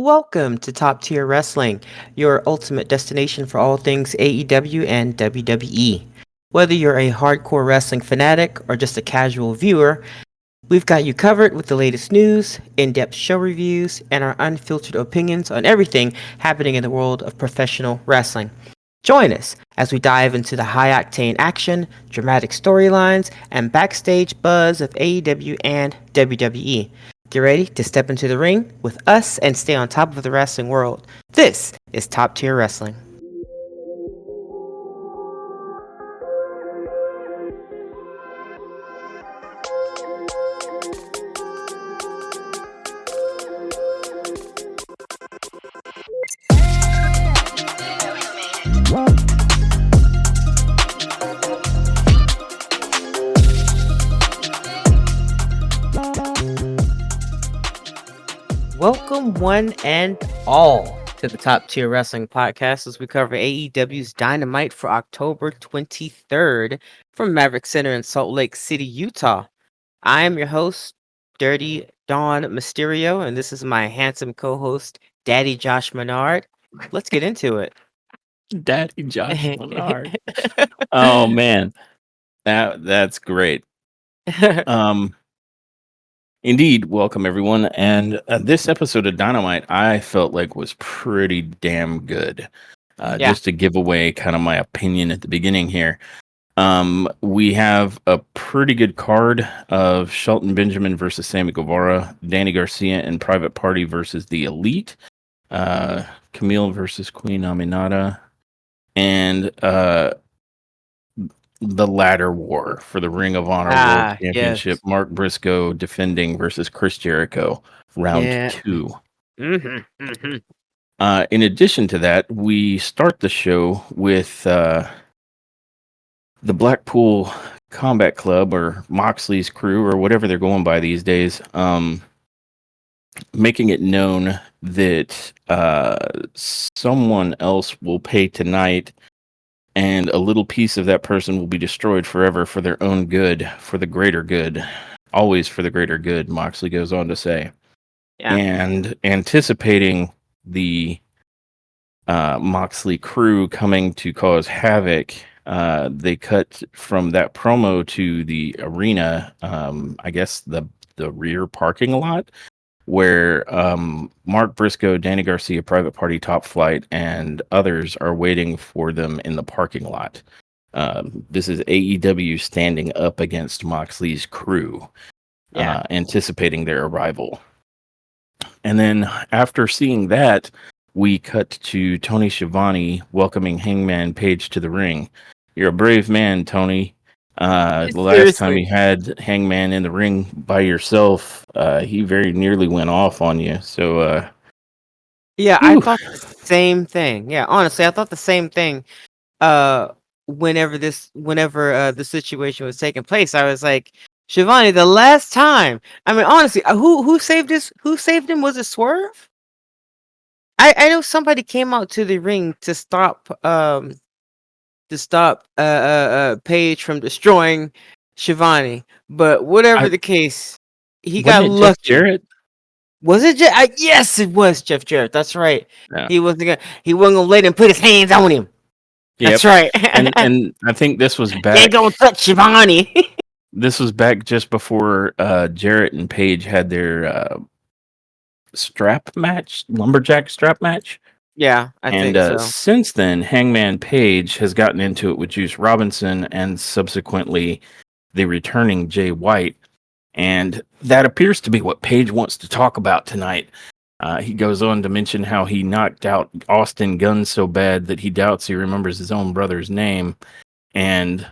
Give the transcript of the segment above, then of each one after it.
Welcome to Top Tier Wrestling, your ultimate destination for all things AEW and WWE. Whether you're a hardcore wrestling fanatic or just a casual viewer, we've got you covered with the latest news, in-depth show reviews, and our unfiltered opinions on everything happening in the world of professional wrestling. Join us as we dive into the high-octane action, dramatic storylines, and backstage buzz of AEW and WWE. Get ready to step into the ring with us and stay on top of the wrestling world. This is Top Tier Wrestling. Welcome, one and all, to the Top Tier Wrestling Podcast as we cover AEW's Dynamite for October 23rd from Maverick Center in Salt Lake City, Utah. I am your host, Dirty Dawn Mysterio, and this is my handsome co host, Daddy Josh Menard. Let's get into it. Daddy Josh Menard. Oh man, that's great. Um, Indeed, welcome everyone. And this episode of Dynamite, I felt like was pretty damn good. Yeah. Just to give away kind of my opinion at the beginning here. We have a pretty good card of Shelton Benjamin versus Sammy Guevara, Danny Garcia and Private Party versus the Elite, Camille versus Queen Aminata, and the ladder war for the Ring of Honor World Championship. Yes. Mark Briscoe defending versus Chris Jericho, round 2. In addition to that, we start the show with the Blackpool Combat Club, or Moxley's crew, or whatever they're going by these days, making it known that someone else will pay tonight, and a little piece of that person will be destroyed forever for their own good, for the greater good. Always for the greater good, Moxley goes on to say. Yeah. And anticipating the Moxley crew coming to cause havoc, they cut from that promo to the arena, I guess the rear parking lot, where Mark Briscoe, Danny Garcia, Private Party, Top Flight, and others are waiting for them in the parking lot. This is AEW standing up against Moxley's crew, anticipating their arrival. And then after seeing that, we cut to Tony Schiavone welcoming Hangman Page to the ring. You're a brave man, Tony. The last time you had Hangman in the ring by yourself, he very nearly went off on you. So, yeah, I thought the same thing. Yeah, honestly, I thought the same thing. Whenever the situation was taking place, I was like, Shivani, the last time. I mean, honestly, who saved this? Who saved him? Was it Swerve? I know somebody came out to the ring to stop Paige from destroying Shivani, but whatever the case, he got lucky. Jeff Jarrett? Was it Jeff? Yes, it was Jeff Jarrett. That's right. Yeah. He wasn't gonna let him put his hands on him. Yep. That's right. and I think this was back. They don't touch Shivani. This was back just before Jarrett and Paige had their lumberjack strap match. Yeah, I think so. Since then, Hangman Page has gotten into it with Juice Robinson and subsequently the returning Jay White. And that appears to be what Page wants to talk about tonight. He goes on to mention how he knocked out Austin Gunn so bad that he doubts he remembers his own brother's name. And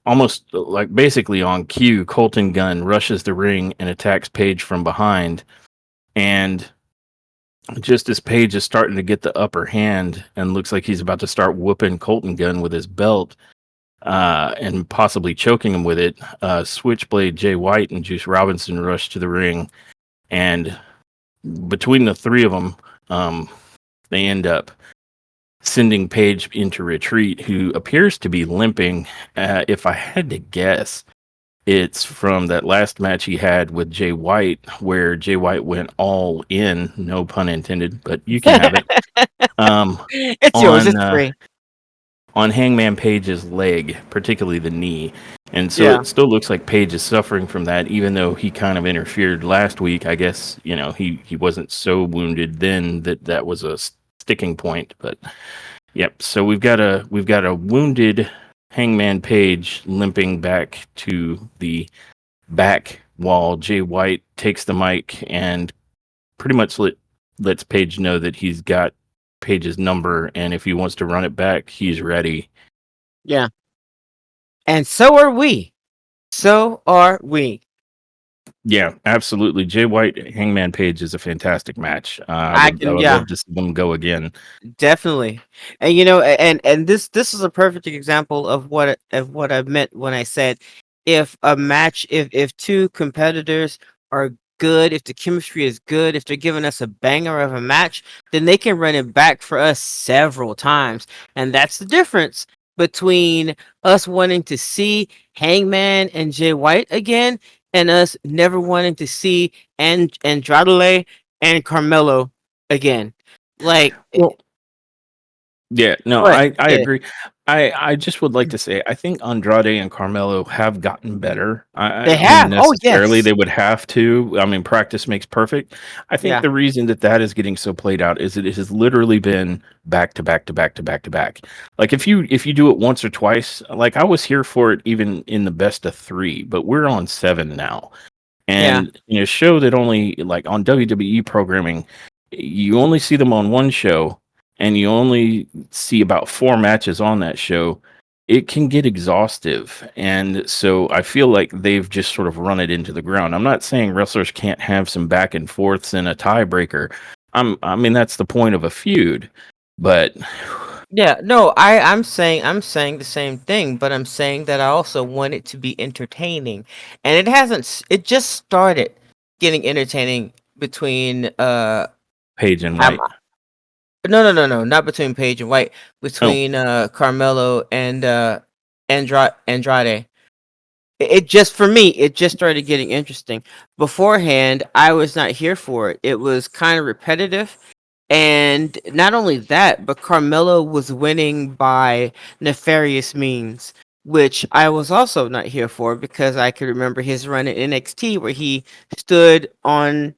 almost like basically on cue, Colton Gunn rushes the ring and attacks Page from behind. And just as Page is starting to get the upper hand and looks like he's about to start whooping Colton Gunn with his belt and possibly choking him with it, Switchblade Jay White and Juice Robinson rush to the ring. And between the three of them, they end up sending Page into retreat, who appears to be limping. If I had to guess, It's from that last match he had with Jay White, where Jay White went all in, no pun intended, but you can have it. Um, It's yours. on It's free. on Hangman Page's leg, particularly the knee. And so Yeah. it still looks like Page is suffering from that, even though he kind of interfered last week. I guess, he wasn't so wounded then that was a sticking point. But yep, so we've got a wounded Hangman Page limping back to the back while Jay White takes the mic and pretty much lets Page know that he's got Page's number, and if he wants to run it back, he's ready. Yeah. And so are we. So are we. Yeah, absolutely. Jay White Hangman Page is a fantastic match. I I would I can, would yeah. love to see them go again. Definitely. And and this is a perfect example of what I meant when I said if a match if two competitors are good, if the chemistry is good, if they're giving us a banger of a match, then they can run it back for us several times. And that's the difference between us wanting to see Hangman and Jay White again and us never wanting to see Andrade and Carmelo again. Like, Well, yeah, no, what? I Yeah, agree. I just would like to say I think Andrade and Carmelo have gotten better. they I mean, have. Oh, necessarily yes. they would have to. I mean, practice makes perfect. I think Yeah, the reason that is getting so played out is it has literally been back to back to back to back to back. Like if you do it once or twice, like I was here for it even in the best of three, but we're on seven now. yeah, And in a show that only like on WWE programming, you only see them on one show and you only see about four matches on that show. It can get exhaustive. And so I feel like they've just sort of run it into the ground. I'm not saying wrestlers can't have some back and forths and a tiebreaker. I mean that's the point of a feud. But yeah. No, I'm saying the same thing, but I'm saying that I also want it to be entertaining, and it hasn't. It just started getting entertaining between Paige and um White. no, not between Paige and White, Oh, between Carmelo and Andrade. It just for me, it just started getting interesting. Beforehand, I was not here for it. It was kind of repetitive. And not only that, but Carmelo was winning by nefarious means, which I was also not here for because I could remember his run at NXT where he stood on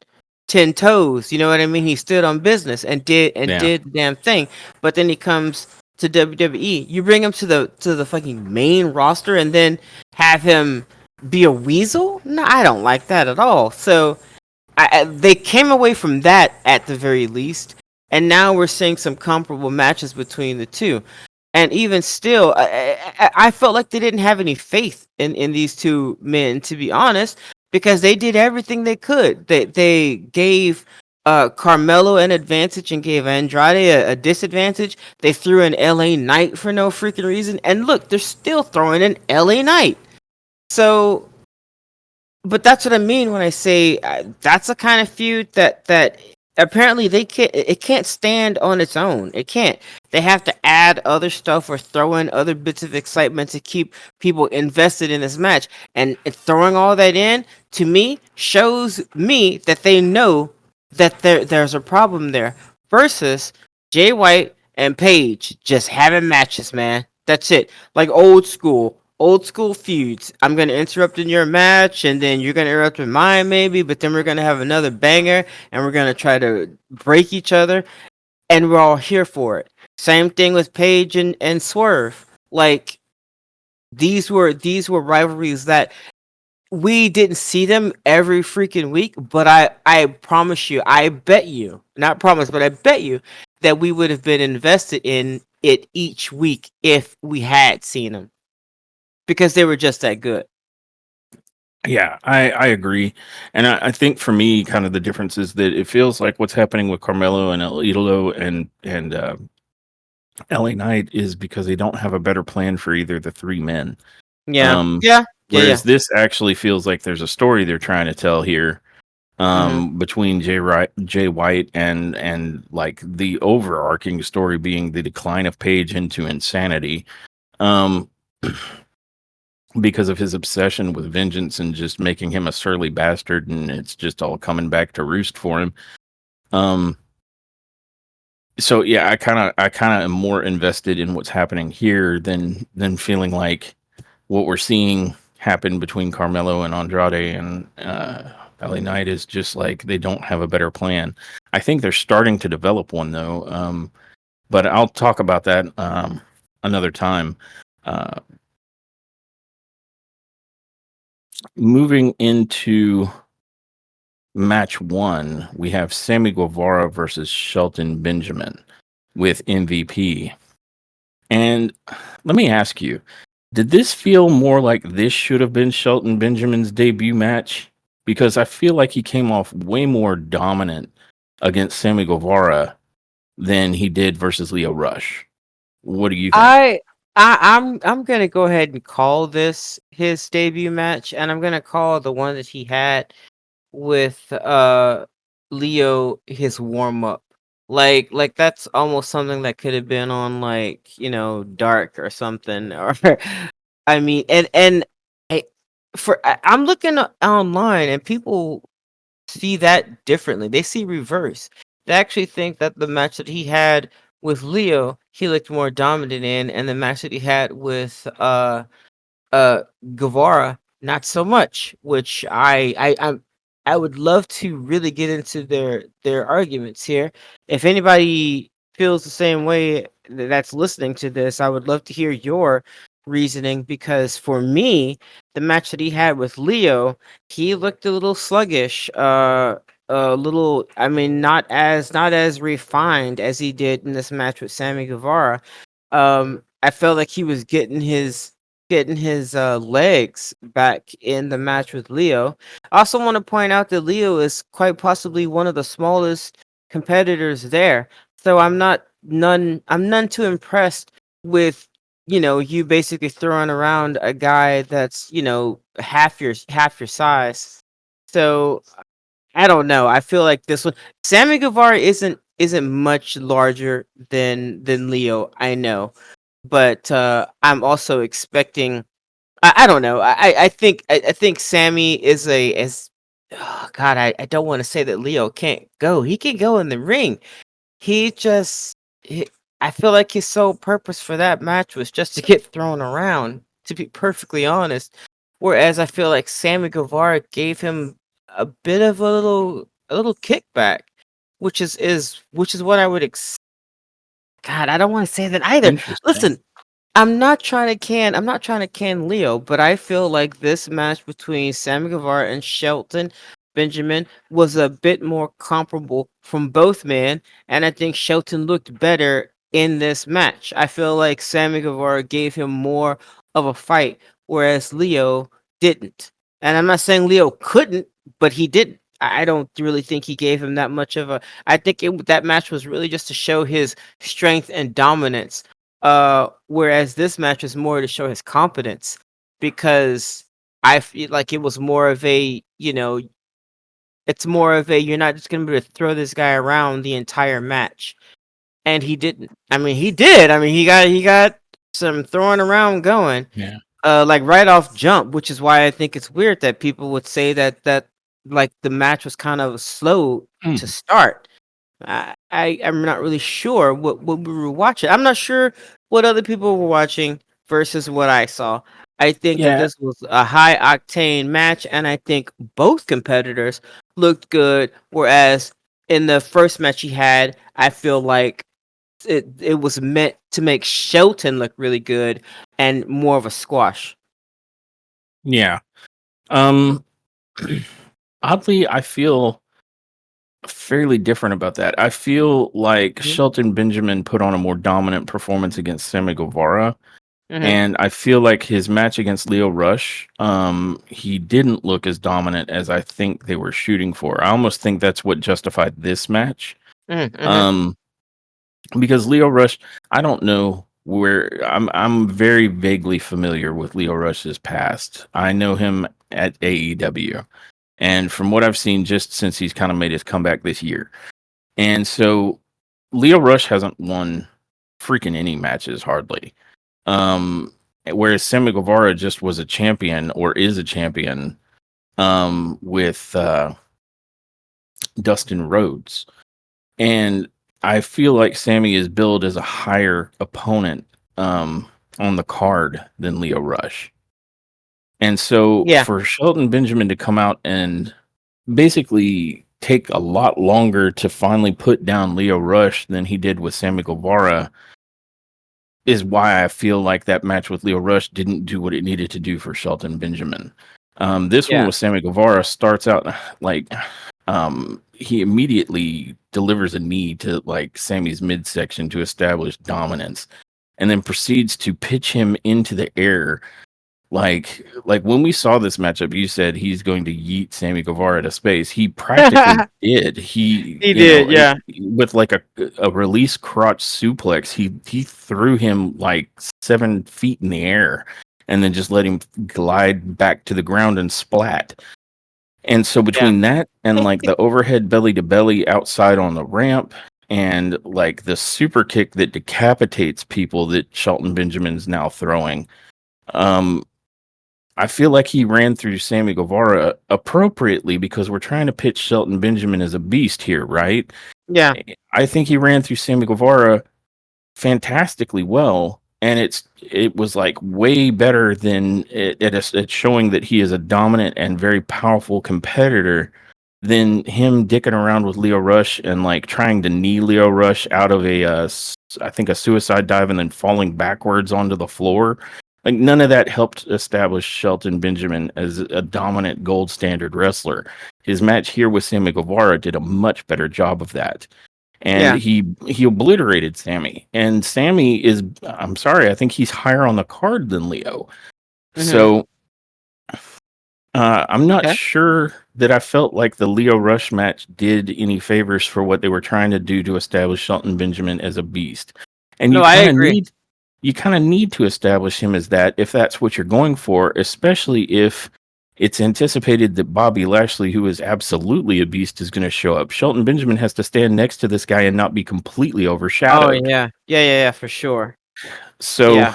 10 toes. You know what I mean? He stood on business and yeah. did the damn thing. But then he comes to WWE. You bring him to the fucking main roster and then have him be a weasel? No, I don't like that at all. So they came away from that at the very least, and now we're seeing some comparable matches between the two. And even still, I felt like they didn't have any faith in these two men, to be honest, because they did everything they could. They gave Carmelo an advantage and gave Andrade a disadvantage. They threw in LA Knight for no freaking reason, and look, they're still throwing in LA Knight. So but that's what I mean when I say that's the kind of feud that apparently they can't. It can't stand on its own. It can't. They have to add other stuff or throw in other bits of excitement to keep people invested in this match. And throwing all that in to me shows me that they know that there's a problem there. Versus Jay White and Paige just having matches, man. That's it. Like old school feuds. I'm gonna interrupt in your match, and then you're gonna interrupt in mine, maybe. But then we're gonna have another banger, and we're gonna try to break each other, and we're all here for it. Same thing with Paige and Swerve. Like these were rivalries that we didn't see them every freaking week. But I promise you, I bet you, not promise, but I bet you that we would have been invested in it each week if we had seen them because they were just that good. Yeah, I agree, and I think for me, kind of the difference is that it feels like what's happening with Carmelo and El Idolo and LA Knight is because they don't have a better plan for either the three men. Yeah. Um, Yeah. Yeah. Yeah. Whereas this actually feels like there's a story they're trying to tell here, Mhm. between Jay White and like the overarching story being the decline of Page into insanity. Um, because of his obsession with vengeance and just making him a surly bastard, and it's just all coming back to roost for him. Um, so yeah, I kind of am more invested in what's happening here than feeling like what we're seeing happen between Carmelo and Andrade and LA Knight is just like they don't have a better plan. I think they're starting to develop one though, but I'll talk about that another time. Uh, Moving into match one, we have Sammy Guevara versus Shelton Benjamin with MVP. And let me ask you, did this feel more like this should have been Shelton Benjamin's debut match? Because I feel like he came off way more dominant against Sammy Guevara than he did versus Leo Rush. What do you think? I I'm gonna go ahead and call this his debut match, and I'm gonna call the one that he had with Leo his warm up. Like that's almost something that could have been on, like, Dark or something. Or I mean, and I, I'm looking online, and people see that differently. They see reverse. They actually think that the match that he had with Leo, he looked more dominant in, and the match that he had with uh Guevara, not so much. Which I would love to really get into their arguments here. If anybody feels the same way that's listening to this, I would love to hear your reasoning, because for me, the match that he had with Leo, he looked a little sluggish, a little, I mean, not as refined as he did in this match with Sammy Guevara. I felt like he was getting his legs back in the match with Leo. I also want to point out that Leo is quite possibly one of the smallest competitors there. So I'm none too impressed with, you basically throwing around a guy that's, half your size. So I don't know. I feel like this one, Sammy Guevara isn't much larger than Leo, I know. But I'm also expecting, I don't know. I think Sammy is, oh God, I don't want to say that Leo can't go. He can go in the ring. He just he, I feel like his sole purpose for that match was just to get thrown around, to be perfectly honest. Whereas I feel like Sammy Guevara gave him a bit of a little kickback, which is what I would God, I don't want to say that either. Interesting. Listen, I'm not trying to can Leo, but I feel like this match between Sammy Guevara and Shelton Benjamin was a bit more comparable from both men, and I think Shelton looked better in this match. I feel like Sammy Guevara gave him more of a fight, whereas Leo didn't. And I'm not saying Leo couldn't, but he didn't. I don't really think he gave him that much of a. I think that match was really just to show his strength and dominance. Whereas this match is more to show his competence, because I feel like it was more of a, it's more of a, you're not just gonna be able to throw this guy around the entire match, and he didn't. I mean, he did. I mean, he got some throwing around going, Yeah. like right off jump, which is why I think it's weird that people would say that like the match was kind of slow to Hmm. start. I'm not really sure what we were watching. I'm not sure what other people were watching versus what I saw. I think that Yeah. this was a high octane match, and I think both competitors looked good. Whereas in the first match he had, I feel like it was meant to make Shelton look really good and more of a squash. Yeah. Um Oddly, I feel fairly different about that. I feel like Mhm, Shelton Benjamin put on a more dominant performance against Sammy Guevara. mhm, And I feel like his match against Leo Rush, he didn't look as dominant as I think they were shooting for. I almost think that's what justified this match. mhm, mhm, Um, because Leo Rush, I don't know where I'm very vaguely familiar with Leo Rush's past. I know him at AEW. And from what I've seen just since he's kind of made his comeback this year. And so Leo Rush hasn't won freaking any matches hardly. Um, whereas Sammy Guevara just was a champion or is a champion with Dustin Rhodes. And I feel like Sammy is billed as a higher opponent on the card than Leo Rush. And so Yeah. for Shelton Benjamin to come out and basically take a lot longer to finally put down Leo Rush than he did with Sammy Guevara is why I feel like that match with Leo Rush didn't do what it needed to do for Shelton Benjamin. This one Yeah. with Sammy Guevara starts out like he immediately delivers a knee to like Sammy's midsection to establish dominance, and then proceeds to pitch him into the air. Like when we saw this matchup, you said he's going to yeet Sammy Guevara to space. He practically did. He, He you did. know, Yeah. with like a release crotch suplex, he threw him like 7 feet in the air, and then just let him glide back to the ground and splat. And so Yeah. between that and like the overhead belly to belly outside on the ramp and like the super kick that decapitates people that Shelton Benjamin's now throwing, um, I feel like he ran through Sammy Guevara appropriately because we're trying to pitch Shelton Benjamin as a beast here, right? Yeah. I think he ran through Sammy Guevara fantastically well, and it was like way better than it's showing that he is a dominant and very powerful competitor than him dicking around with Leo Rush and like trying to knee Leo Rush out of I think a suicide dive and then falling backwards onto the floor. Like none of that helped establish Shelton Benjamin as a dominant gold standard wrestler. His match here with Sammy Guevara did a much better job of that, and Yeah. he obliterated Sammy. And Sammy is, I'm sorry, I think he's higher on the card than Leo. Hmm. So I'm not Okay. sure that I felt like the Leo Rush match did any favors for what they were trying to do to establish Shelton Benjamin as a beast. And No, I agree. you kind of need to establish him as that if that's what you're going for, especially if it's anticipated that Bobby Lashley, who is absolutely a beast, is going to show up. Shelton Benjamin has to stand next to this guy and not be completely Oh overshadowed. yeah. Yeah. Yeah. Yeah. For sure. So Yeah.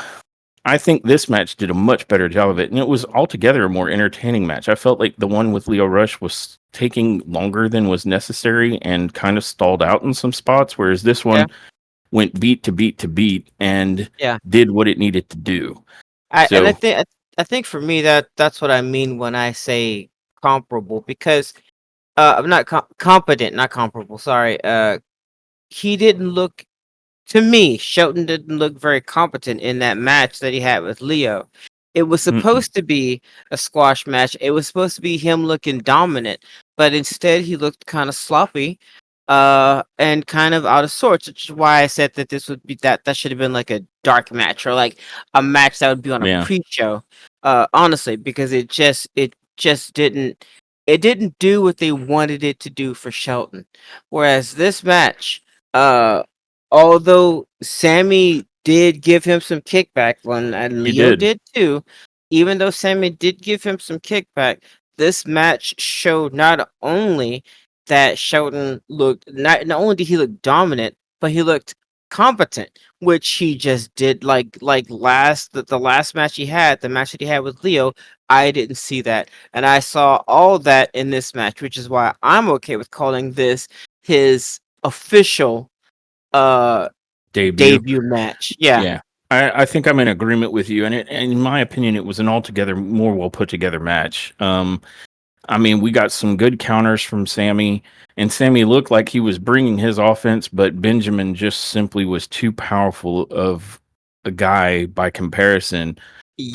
I think this match did a much better job of it, and it was altogether a more entertaining match. I felt like the one with Leo Rush was taking longer than was necessary and kind of stalled out in some spots, whereas this Yeah. one went beat to beat to beat and Yeah. did what it needed to do. I So, think I think for me that's what I mean when I say comparable because I'm not competent, not comparable. Sorry. He didn't look to me, Shelton didn't look very competent in that match that he had with Leo. It was mm-mm, supposed to be a squash match. It was supposed to be him looking dominant, but instead he looked kind of sloppy, and kind of out of sorts, which is why I said that this would be that should have been like a dark match or like a match that would be on a yeah, pre-show. Honestly, because it just didn't do what they wanted it to do for Shelton. Whereas this match, uh although Sammy did give him some kickback when and he Leo did. did too, even though Sammy did give him some kickback, this match showed not only that Shelton looked not only did he look dominant, but he looked competent, which he just did like the last match he had, the match that he had with Leo, I didn't see that. And I saw all that in this match, which is why I'm okay with calling this his official uh Debut. debut match. Yeah. Yeah. I think I'm in agreement with you, and in my opinion, it was an altogether more well put together match. I mean, we got some good counters from Sammy, and Sammy looked like he was bringing his offense, but Benjamin just simply was too powerful of a guy by comparison to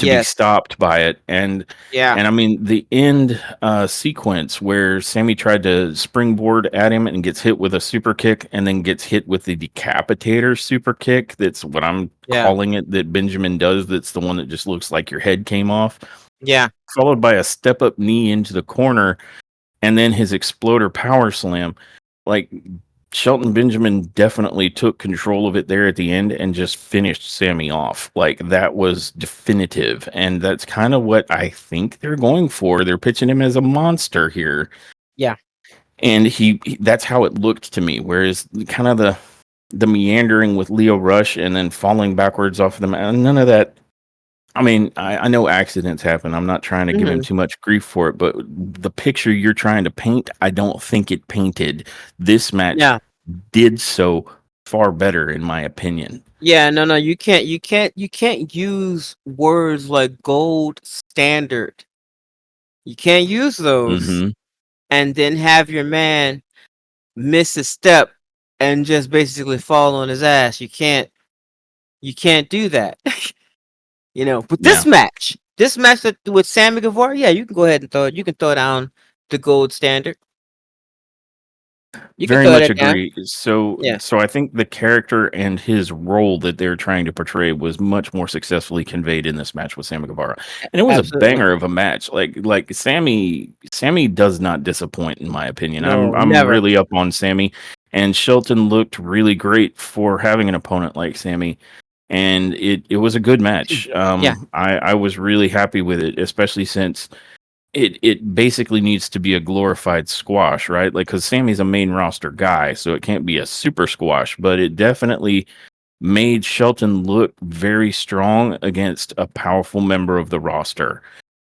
be Yes. stopped by it. Yeah. And I mean, the end sequence where Sammy tried to springboard at him and gets hit with a super kick, and then gets hit with the decapitator super kick. That's what I'm Yeah. calling it. That Benjamin does. That's the one that just looks like your head came off, Yeah. followed by a step up knee into the corner, and then his exploder power slam. Like Shelton Benjamin definitely took control of it there at the end and just finished Sammy off. Like that was definitive, and that's kind of what I think they're going for. They're pitching him as a monster here, Yeah. and that's how it looked to me. Whereas kind of the meandering with Leo Rush and then falling backwards off of them, none of that I mean, I know accidents happen. I'm not trying to give him Hmm. too much grief for it, but the picture you're trying to paint, I don't think it painted. This match Yeah. did so far better, in my opinion. Yeah, no, no, you can't use words like gold standard. You can't use those Hmm. and then have your man miss a step and just basically fall on his ass. You can't do that. But Yeah. this match with Sammy Guevara, yeah, you can go ahead and throw it. You can throw down the gold standard. You can Very throw much that down. agree. So, Yeah, so I think the character and his role that they're trying to portray was much more successfully conveyed in this match with Sammy Guevara, and it was a absolutely. banger of a match. Like Sammy does not disappoint, in my opinion. I'm No, I'm never. really up on Sammy, and Shelton looked really great for having an opponent like Sammy, and it was a good match. Yeah, I was really happy with it, especially since it basically needs to be a glorified squash, right? Like, because Sammy's a main roster guy, so it can't be a super squash, but it definitely made Shelton look very strong against a powerful member of the roster.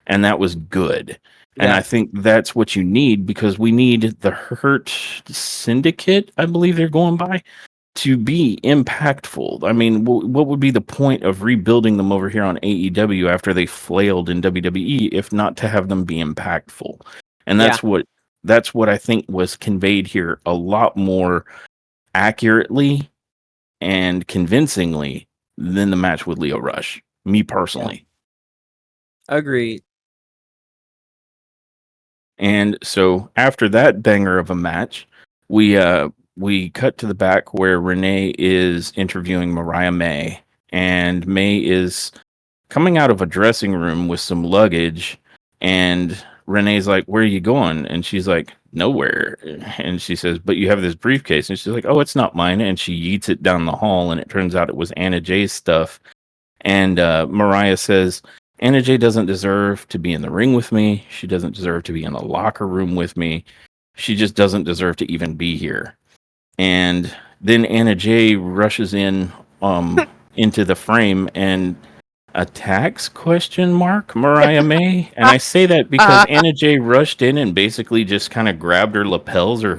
And that was good. And yeah, I think that's what you need because we need the Hurt Syndicate, I believe they're going by, to be impactful. I mean, what would be the point of rebuilding them over here on AEW after they flailed in WWE if not to have them be impactful? And yeah, that's what I think was conveyed here a lot more accurately and convincingly than the match with Leo Rush. Me yeah. personally. Agreed. And so after that banger of a match, we cut to the back where Renee is interviewing Mariah May, and May is coming out of a dressing room with some luggage, and Renee's like, "Where are you going?" And she's like, "Nowhere." And she says, "But you have this briefcase." And she's like, "Oh, it's not mine." And she yeets it down the hall, and it turns out it was Anna Jay's stuff. And Mariah says, Anna Jay doesn't deserve to be in the ring with me. She doesn't deserve to be in the locker room with me. She just doesn't deserve to even be here. And then Anna Jay rushes into the frame and attacks question mark Mariah May. And I say that because Anna Jay rushed in and basically just kind of grabbed her lapels or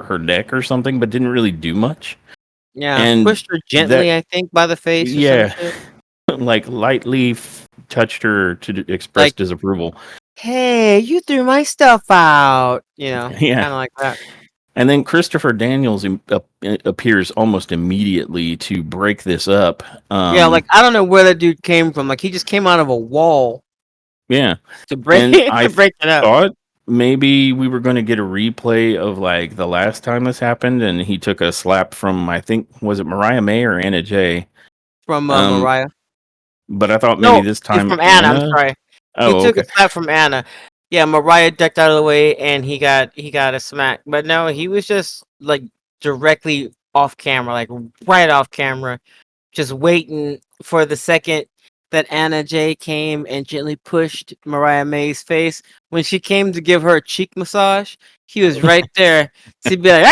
her neck or something, but didn't really do much. Yeah, And pushed her that gently, I think, by the face or some yeah, shit. like lightly touched her to express Like, disapproval. hey, you threw my stuff out. Yeah. Kind of like that. And then Christopher Daniels appears almost immediately to break this up. Yeah, like I don't know where that dude came from. Like he just came out of a wall Yeah. to break And to I break it up thought maybe we were going to get a replay of like the last time this happened, and he took a slap from, I think, was it Mariah May or Anna Jay? from Um, Mariah. but I thought maybe No, this it's time from Anna. I'm Anna. sorry. He Oh, took a okay. slap from Anna. Yeah, Mariah ducked out of the way, and he got a smack. But no, he was just like directly off camera, like right off camera, just waiting for the second that Anna Jay came and gently pushed Mariah May's face. When she came to give her a cheek massage, he was right there to be like,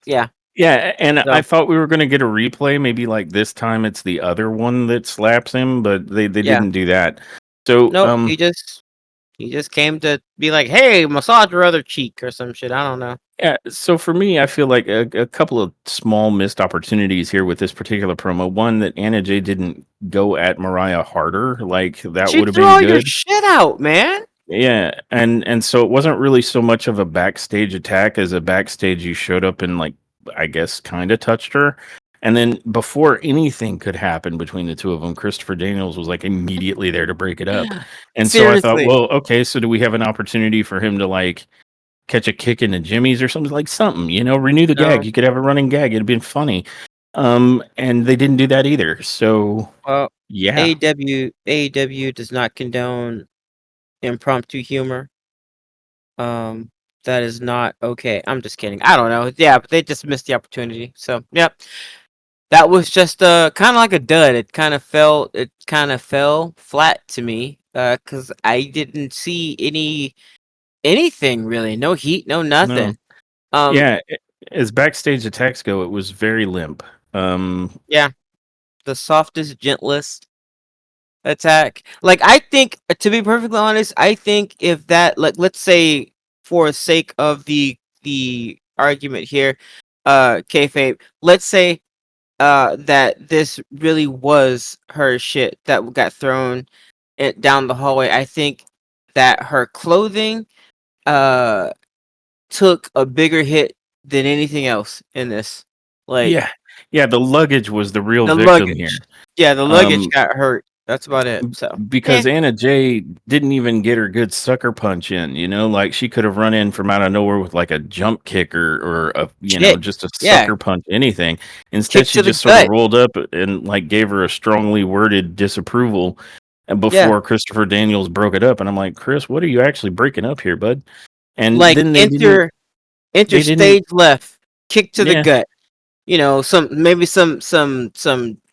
yeah. Yeah, and I So thought we were going to get a replay. Maybe like this time it's the other one that slaps him, but they yeah, didn't do that. So nope. He just came to be like, hey, massage your other cheek or some shit. I don't know. yeah, so for me, I feel like a couple of small missed opportunities here with this particular promo. One, that Anna Jay didn't go at Mariah harder, like that She would have threw been all your good. shit out, man. Yeah, and so it wasn't really so much of a backstage attack as a backstage you showed up and like I guess kind of touched her. And then before anything could happen between the two of them, Christopher Daniels was like immediately there to break it up. And so I thought, Seriously. well, okay, so do we have an opportunity for him to like catch a kick in the jimmies or something like something, renew the gag. No. You could have a running gag. It'd been funny. And they didn't do that either. So Well, yeah. AEW does not condone impromptu humor. Um, that is not okay. I'm just kidding. I don't know. Yeah, but they just missed the opportunity. So, yep. That was just kind of like a dud. It kind of fell flat to me cuz I didn't see anything really. No heat, no No. nothing. Um, Yeah. As backstage attacks go, it was very limp. yeah, the softest, gentlest. attack. Like I think, to be perfectly honest, I think if that, like, let's say for sake of the argument here, kayfabe, let's say that this really was her shit that got thrown down the hallway. I think that her clothing uh took a bigger hit than anything else in this. Like Yeah, yeah. The luggage was the real the victim here. luggage. Yeah, the luggage Um, got hurt. That's about it. So, because Anna Jay didn't even get her good sucker punch in, like she could have run in from out of nowhere with like a jump kick or a, shit. just a Yeah, sucker punch, anything. Instead, kick she to the just sort of gut. rolled up and like gave her a strongly worded disapproval. And Yeah, before Christopher Daniels broke it up, and I'm like, Chris, what are you actually breaking up here, bud? And like then enter they didn't, stage left, kick to the yeah, gut. Some maybe some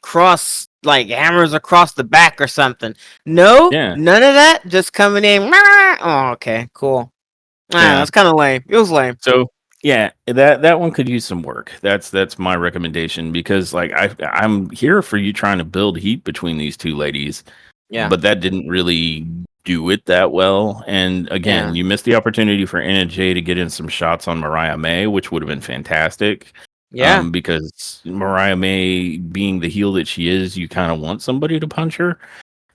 cross like hammers across the back or something. No, yeah, none of that. Just coming in. Oh, okay, cool. Ah, yeah. that's kind of lame. It was lame. So yeah, that one could use some work. That's my recommendation because like I'm here for you trying to build heat between these two ladies, Yeah, but that didn't really do it that well. And yeah, again, you missed the opportunity for Anna Jay to get in some shots on Mariah May, which would have been fantastic. yeah, Because Mariah May being the heel that she is, you kind of want somebody to punch her,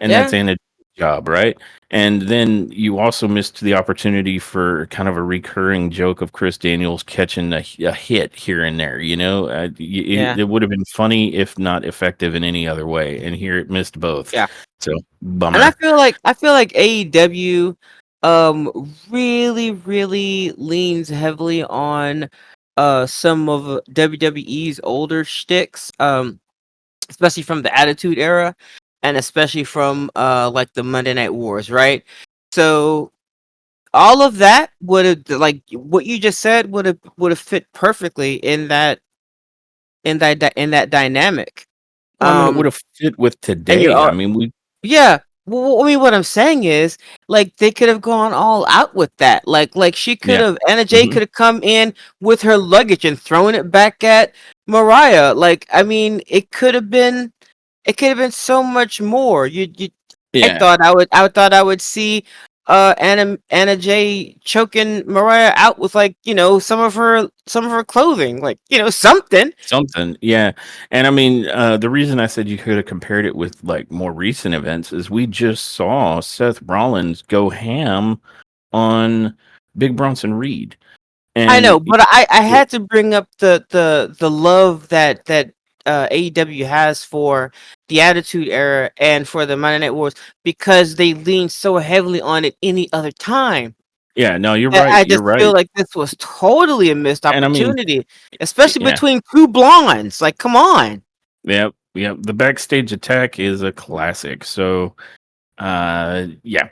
and that's yeah, Anna's job, right? And then you also missed the opportunity for kind of a recurring joke of Chris Daniels catching a hit here and there. yeah, It would have been funny if not effective in any other way, and here it missed both. yeah. So And I bummer. feel like AEW really leans heavily on some of WWE's older shticks, especially from the Attitude Era and especially from like the Monday Night Wars, right? So all of that would have, like what you just said, would have fit perfectly in that dynamic. Well, I mean, it would Um have fit with and you today. I are mean, we Yeah. Well, I mean, what I'm saying is, like, they could have gone all out with that. Like she could yeah. have, Anna Jay Hmm. could have come in with her luggage and thrown it back at Mariah. Like, I mean, it could have been so much more. Yeah. I thought I would see, Anna Jay choking Mariah out with, like, some of her clothing, like, something. Something, yeah. And I mean, the reason I said you could have compared it with like more recent events is we just saw Seth Rollins go ham on Big Bronson Reed. I And know, but I it, had to bring up the love that AEW has for the Attitude Era and for the Monday Night Wars because they lean so heavily on it any other time. yeah, no, you're That right. I You're just feel right. like this was totally a missed And I mean, opportunity, especially yeah, between two blondes. Like, come on, yep, yep. The backstage attack is a classic. So, yeah,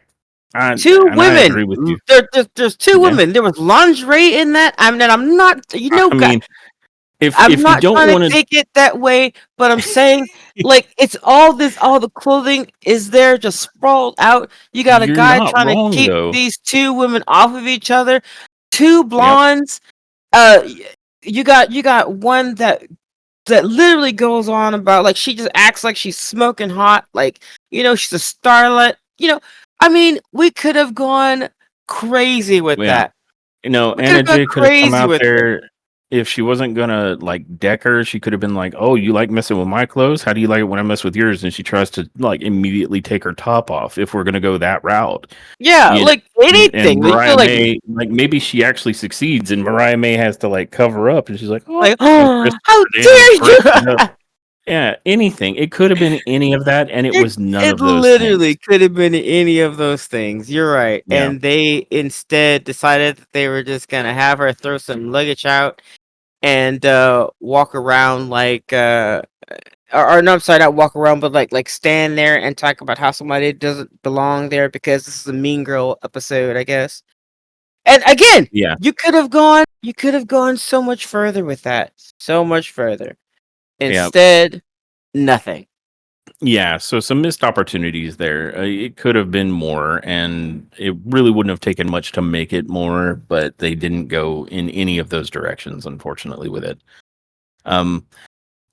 two and I women. agree with you. There's two Yeah. women. There was lingerie in that. I'm not. I mean, I'm if you not don't trying to want take it that way, but I'm saying, to, like, all the clothing is there just sprawled out. You got a you're guy not trying to wrong keep though. these two women off of each other. Two Yep. blondes. You got one that literally goes on about, like, she just acts like she's smoking hot, like, she's a starlet. I mean, we could have gone crazy with Yeah. that. We could Anna have gone Jay could have come crazy out with it. there if she wasn't gonna like deck her. She could have been like, "Oh, you like messing with my clothes? How do you like it when I mess with yours?" And she tries to like immediately take her top off. If we're gonna go that route, Yeah, you know, like and anything. Like, Mariah May, like maybe she actually succeeds, and Mariah May has to like cover up, and she's like, "Oh," and oh, how Christopher Daniels dare you! breaks it up. Yeah, anything. It could have been any of that, and it It was none it of those things. literally could have been any of those things. You're right. Yeah, And they instead decided that they were just gonna have her throw some luggage out and walk around like or no, I'm sorry, not walk around, but like stand there and talk about how somebody doesn't belong there because this is a Mean Girl episode, I guess. And again, yeah, you could have gone so much further with that. So much further. yeah. Instead, nothing. Yeah, so some missed opportunities there. It could have been more, and it really wouldn't have taken much to make it more, but they didn't go in any of those directions, unfortunately, with it. Um,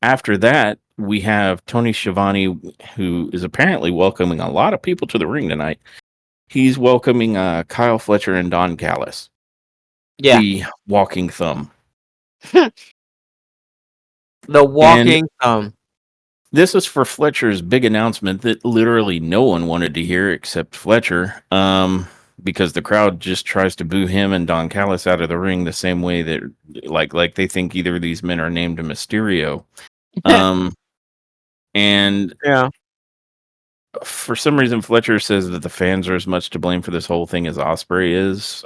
After that, we have Tony Schiavone, who is apparently welcoming a lot of people to the ring tonight. He's welcoming Kyle Fletcher and Don Callis, Yeah. the walking thumb. The And walking this was for Fletcher's big announcement that literally no one wanted to hear except Fletcher, because the crowd just tries to boo him and Don Callis out of the ring the same way that, like they think either of these men are named Mysterio. Um, and Yeah. for some reason, Fletcher says that the fans are as much to blame for this whole thing as Osprey is.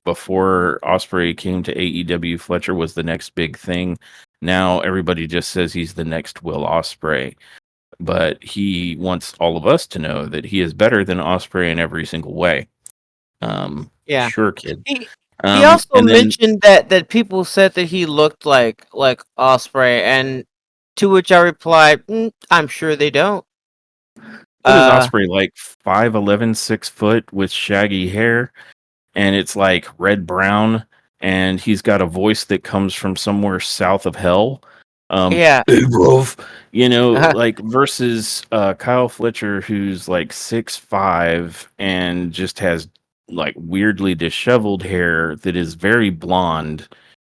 Before Osprey came to AEW, Fletcher was the next big thing. Now everybody just says he's the next Will Osprey, but he wants all of us to know that he is better than Osprey in every single way. Yeah. Sure, kid. He also And then mentioned that people said that he looked like Osprey, and to which I replied, "I'm sure they don't." what is Uh, Osprey like? 5'11", 6 foot with shaggy hair, and it's like red brown, and he's got a voice that comes from somewhere south of hell. yeah. Hey, bruv, like versus Kyle Fletcher, who's like 6'5" and just has like weirdly disheveled hair that is very blonde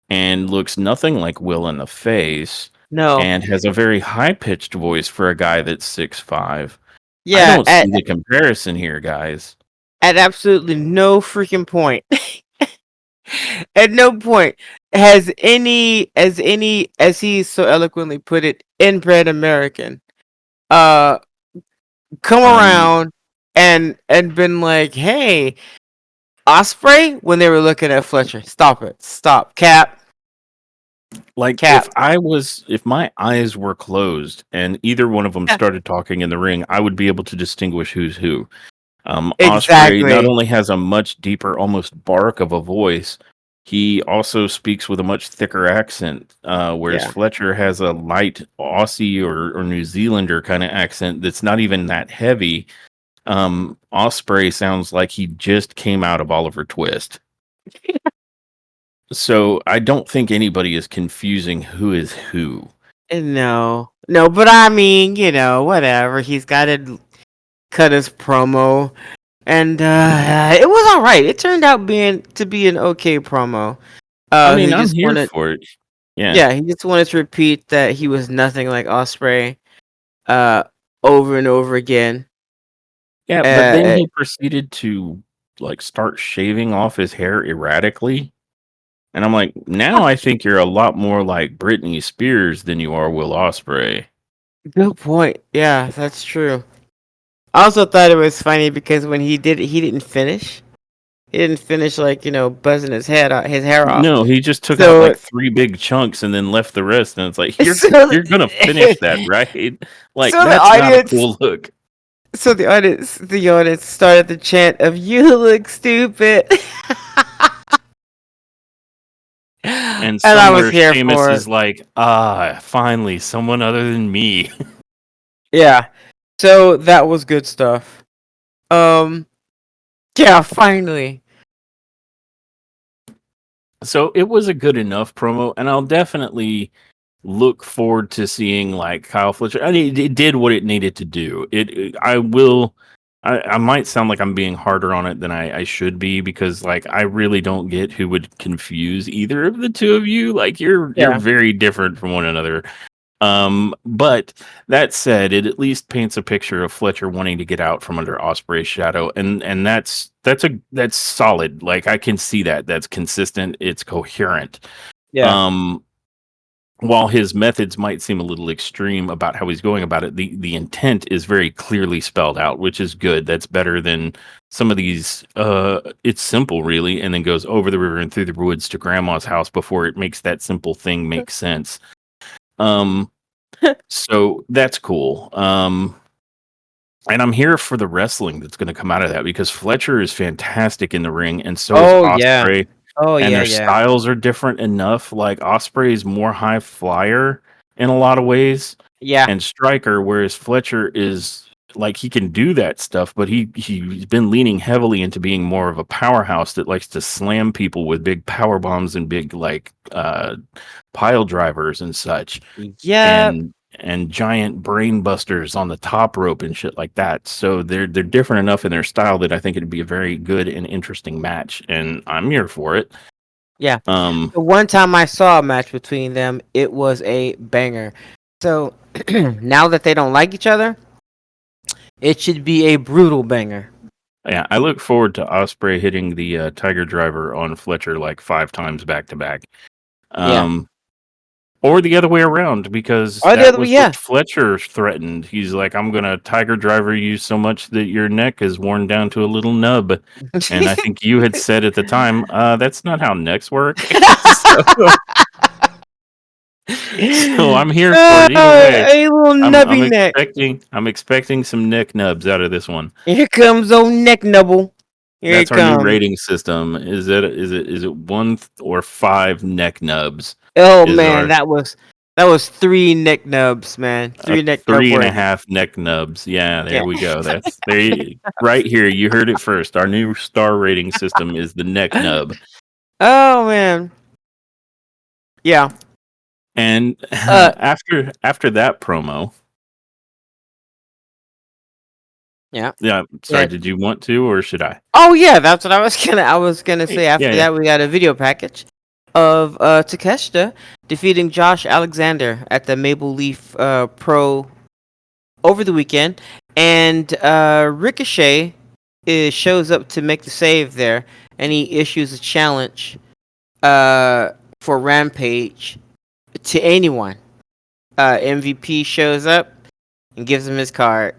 and looks nothing like Will in the face, No. and has a very high pitched voice for a guy that's 6'5". I Yeah. don't see the comparison here, guys. At absolutely no freaking point. At no point as he so eloquently put it, inbred American, uh, come Um, around and been like, hey, Osprey, when they were looking at Fletcher. Stop it. Stop. Like Cap. if my eyes were closed and either one of them started talking in the ring, I would be able to distinguish who's who. Osprey not Exactly. only has a much deeper, almost bark of a voice, he also speaks with a much thicker accent. Whereas Yeah. Fletcher has a light Aussie or New Zealander kind of accent that's not even that heavy. Osprey sounds like he just came out of Oliver Twist. So I don't think anybody is confusing who is who. No. No, but I mean, whatever. He's got to cut his promo. And it was all right. It turned out to be an okay promo. I mean, He I'm just here wanted, for it. Yeah. yeah, he just wanted to repeat that he was nothing like Osprey, uh, over and over again. Yeah, but then Uh, he proceeded to like start shaving off his hair erratically. And I'm like, now I think you're a lot more like Britney Spears than you are Will Osprey. Good point. Yeah, that's true. I also thought it was funny because when he did it, he didn't finish. He didn't finish like buzzing his hair off. No, he just took out So, like 3 big chunks and then left the rest. And it's like so, you're gonna finish that, right? Like so the that's not a audience, cool look. the audience started the chant of "You look stupid," and And I was somewhere here Sheamus for it. is like, finally, someone other than me. Yeah. So that was good stuff. Um. Yeah. Finally. So it was a good enough promo, and I'll definitely look forward to seeing like Kyle Fletcher. I mean, it did what it needed to do. I will. I might sound like I'm being harder on it than I should be because like I really don't get who would confuse either of the two of you. Like you're Yeah. very different from one another. But that said, it at least paints a picture of Fletcher wanting to get out from under Osprey's shadow, and that's solid. Like I can see that. That's consistent. It's coherent. Yeah. Um, while his methods might seem a little extreme about how he's going about it, the intent is very clearly spelled out, which is good. That's better than some of these. It's simple, really, and then goes over the river and through the woods to Grandma's house before it makes that simple thing make sense. Um, so that's cool. And I'm here for the wrestling that's going to come out of that because Fletcher is fantastic in the ring, and so is Oh yeah. Osprey. Oh And yeah. their Yeah. styles are different enough. Like Osprey is more high flyer in a lot of ways, Yeah. and striker, whereas Fletcher is like he can do that stuff, but he's been leaning heavily into being more of a powerhouse that likes to slam people with big power bombs and big like pile drivers and such, Yeah, and giant brain busters on the top rope and shit like that. So they're different enough in their style that I think it'd be a very good and interesting match, and I'm here for it. yeah. Um, The one time I saw a match between them, it was a banger. So now that they don't like each other, it should be a brutal banger. yeah, I look forward to Osprey hitting the Tiger Driver on Fletcher like 5 times back to back. Yeah. Um, or the other way around, because Or the that other, was what yeah. Fletcher threatened. He's like, I'm going to Tiger Driver you so much that your neck is worn down to a little nub. And I think you had said at the time, that's not how necks work. So I'm here for it either way. A little I'm nubby neck. expecting some neck nubs out of this one. Here comes old neck nubble. Here That's it our new comes. rating system. Is it 1 or 5 neck nubs? Oh Is man, our that was 3 neck nubs, man. 3 neck nub three and a worthy. half neck nubs? Yeah, Yeah. there we go. That's there right here. You heard it first. Our new star rating system is the neck nub. Oh man. Yeah. And Uh. after that promo, Yeah. yeah. Sorry, Yeah. did you want to or should I? Oh yeah, that's what I was gonna say. Yeah, After yeah. that, we got a video package of Takeshita defeating Josh Alexander at the Maple Leaf Pro over the weekend, and Ricochet shows up to make the save there, and he issues a challenge for Rampage to anyone. MVP shows up and gives him his card.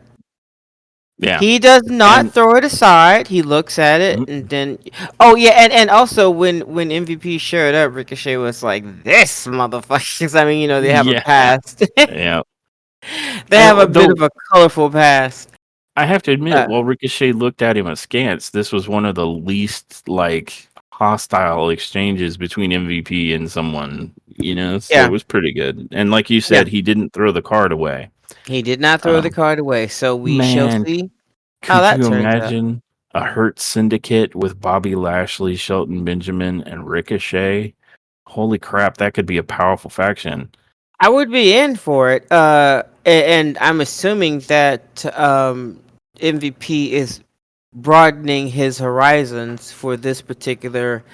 Yeah. He does not And throw it aside. He looks at it mm, and then, oh yeah, and also when MVP showed up, Ricochet was like, "This motherfuckers." I mean, they have a yeah, past. yeah. They have a bit Though of a colorful past. I have to admit, Uh, while Ricochet looked at him askance, this was one of the least like hostile exchanges between MVP and someone, so it yeah, was pretty good. And like you yeah. said, he didn't throw the card away. He did not throw the Um, card away, so we shall man, see how could that you turns out. imagine a Hurt Syndicate with Bobby Lashley, Shelton Benjamin, and Ricochet? Holy crap, that could be a powerful faction. I would be in for it. And I'm assuming that MVP is broadening his horizons for this particular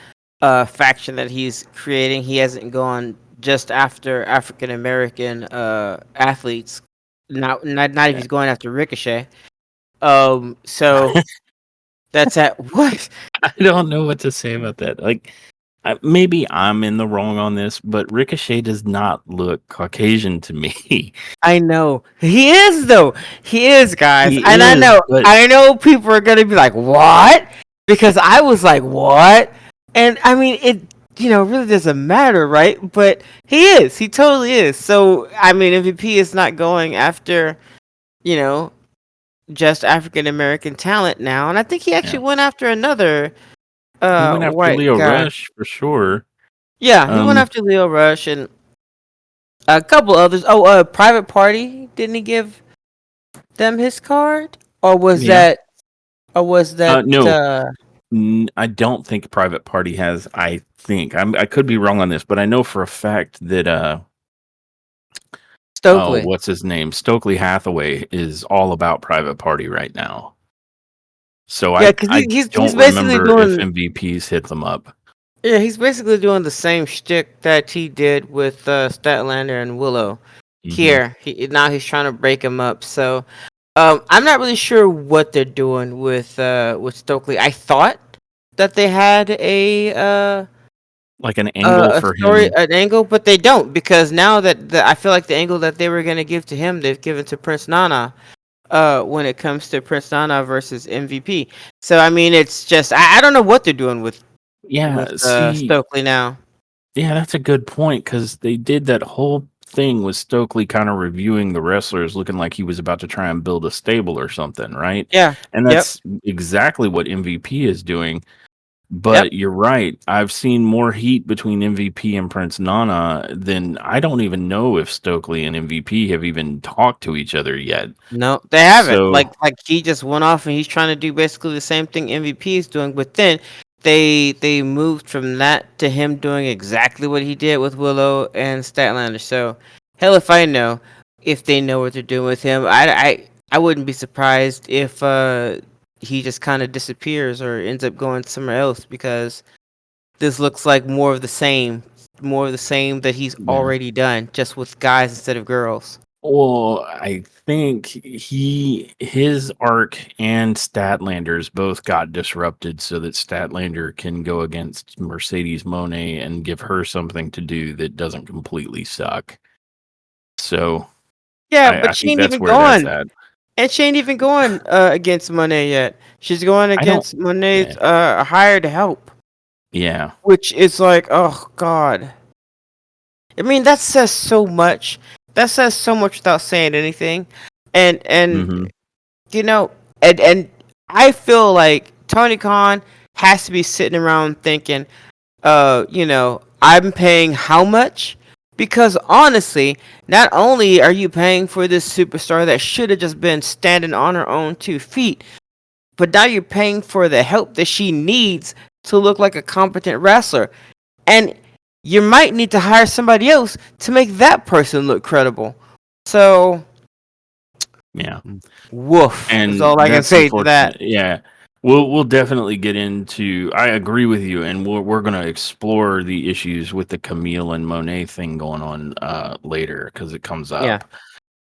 faction that he's creating. He hasn't gone just after African American athletes. Not if Yeah. he's going after Ricochet. So that's at what? I don't know what to say about that. Like, maybe I'm in the wrong on this, but Ricochet does not look Caucasian to me. I know he is though. He is, guys, He and I is, know. but I know people are gonna be like, "What?" Because I was like, "What?" And I mean, it really doesn't matter, right? But he is. He totally is. So I mean, MVP is not going after you know just African American talent now, and I think he yeah, actually went after another he went after white Leo guy. Rush for sure. Yeah, he went Um, after Leo Rush and a couple others. Oh, Private Party, didn't he give them his card, or was yeah. that, or was that No, I don't think Private Party has. I could be wrong on this, but I know for a fact that oh, Stokely? what's his name? Stokely Hathaway is all about Private Party right now. So Yeah, I because I he's don't basically remember if doing, MVPs hit them up. yeah, he's basically doing the same shtick that he did with Statlander and Willow. Hmm. Here, now he's trying to break him up. So I'm not really sure what they're doing with Stokely. I thought that they had Like an angle a for story, him. an angle, but they don't, because now that I feel like the angle that they were gonna give to him, they've given to Prince Nana. When it comes to Prince Nana versus MVP, so I mean, it's just I don't know what they're doing with Yeah, see, Stokely now. yeah, that's a good point because they did that whole thing with Stokely kind of reviewing the wrestlers, looking like he was about to try and build a stable or something, right? Yeah. And Yep. that's exactly what MVP is doing. Yep. But you're right. I've seen more heat between MVP and Prince Nana than I don't even know if Stokely and MVP have even talked to each other yet. No, they haven't. So, Like he just went off and he's trying to do basically the same thing MVP is doing, but then they moved from that to him doing exactly what he did with Willow and Statlander. So hell if I know if they know what they're doing with him. I wouldn't be surprised if he just kind of disappears or ends up going somewhere else because this looks like more of the same that he's yeah. already done, just with guys instead of girls. Well, I think his arc and Statlander's both got disrupted so that Statlander can go against Mercedes Monet and give her something to do that doesn't completely suck. So Yeah, I but she think ain't that's even where that's going. at. And she ain't even going against Monet yet. She's going I don't. against Monet's Yeah. hired help, Yeah. which is like, oh god. I mean, that says so much. That says so much without saying anything. And Hmm. you know, and I feel like Tony Khan has to be sitting around thinking, I'm paying how much? Because honestly, not only are you paying for this superstar that should have just been standing on her own 2 feet, but now you're paying for the help that she needs to look like a competent wrestler. And you might need to hire somebody else to make that person look credible. So, Yeah. woof is And all I can that's say to that. unfortunate. Yeah. We'll definitely get into. I agree with you, and we're going to explore the issues with the Camille and Monet thing going on later because it comes Yeah.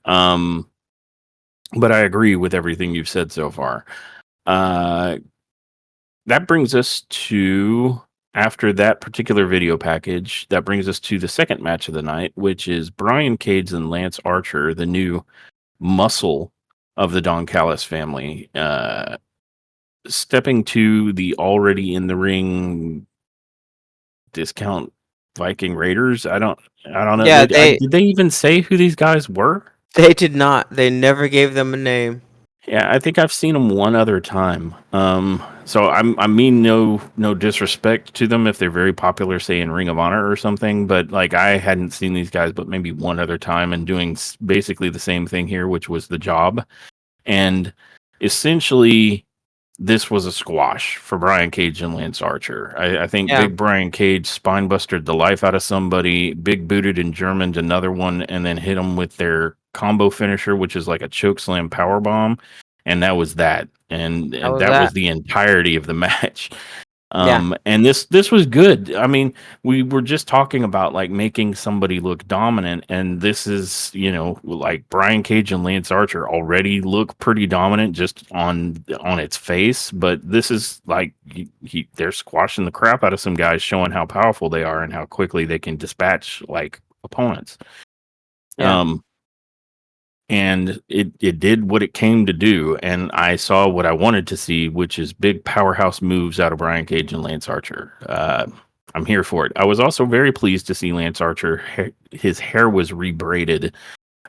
up. Um, but I agree with everything you've said so far. Uh, that brings us to after that particular video package. That brings us to the second match of the night, which is Brian Cage and Lance Archer, the new muscle of the Don Callis family. Stepping to the already in the ring discount Viking Raiders. I don't know. Yeah, Did they even say who these guys were? they did not. They never gave them a name. Yeah, I think I've seen them one other time. So I mean no disrespect to them if they're very popular, say in Ring of Honor or something. But like I hadn't seen these guys, but maybe one other time, and doing basically the same thing here, which was the job. And essentially, this was a squash for Brian Cage and Lance Archer. I think Yeah, Big Brian Cage spine busted the life out of somebody, big booted and Germaned another one, and then hit them with their combo finisher, which is like a choke slam power bomb, and that was that. how And was that was that? the entirety of the match. Yeah, And this was good. I mean, we were just talking about like making somebody look dominant, and this is, like Brian Cage and Lance Archer already look pretty dominant just on its face, but this is like they're squashing the crap out of some guys, showing how powerful they are and how quickly they can dispatch like opponents. yeah, Um, and it did what it came to do, and I saw what I wanted to see, which is big powerhouse moves out of Brian Cage and Lance Archer. I'm here for it. I was also very pleased to see Lance Archer. His hair was rebraided.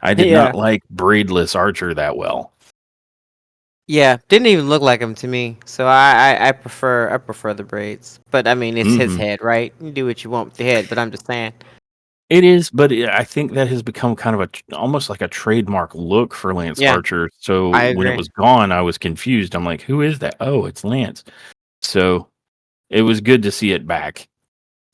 I did yeah, not like braidless Archer that well. yeah. Didn't even look like him to me. So I prefer the braids. But I mean, it's his Hmm. head, right? You do what you want with the head. But I'm just saying. It is, but I think that has become kind of almost like a trademark look for Lance Yeah, Archer. So I when it agree. was gone, I was confused. I'm like, who is that? Oh, it's Lance. So it was good to see it back.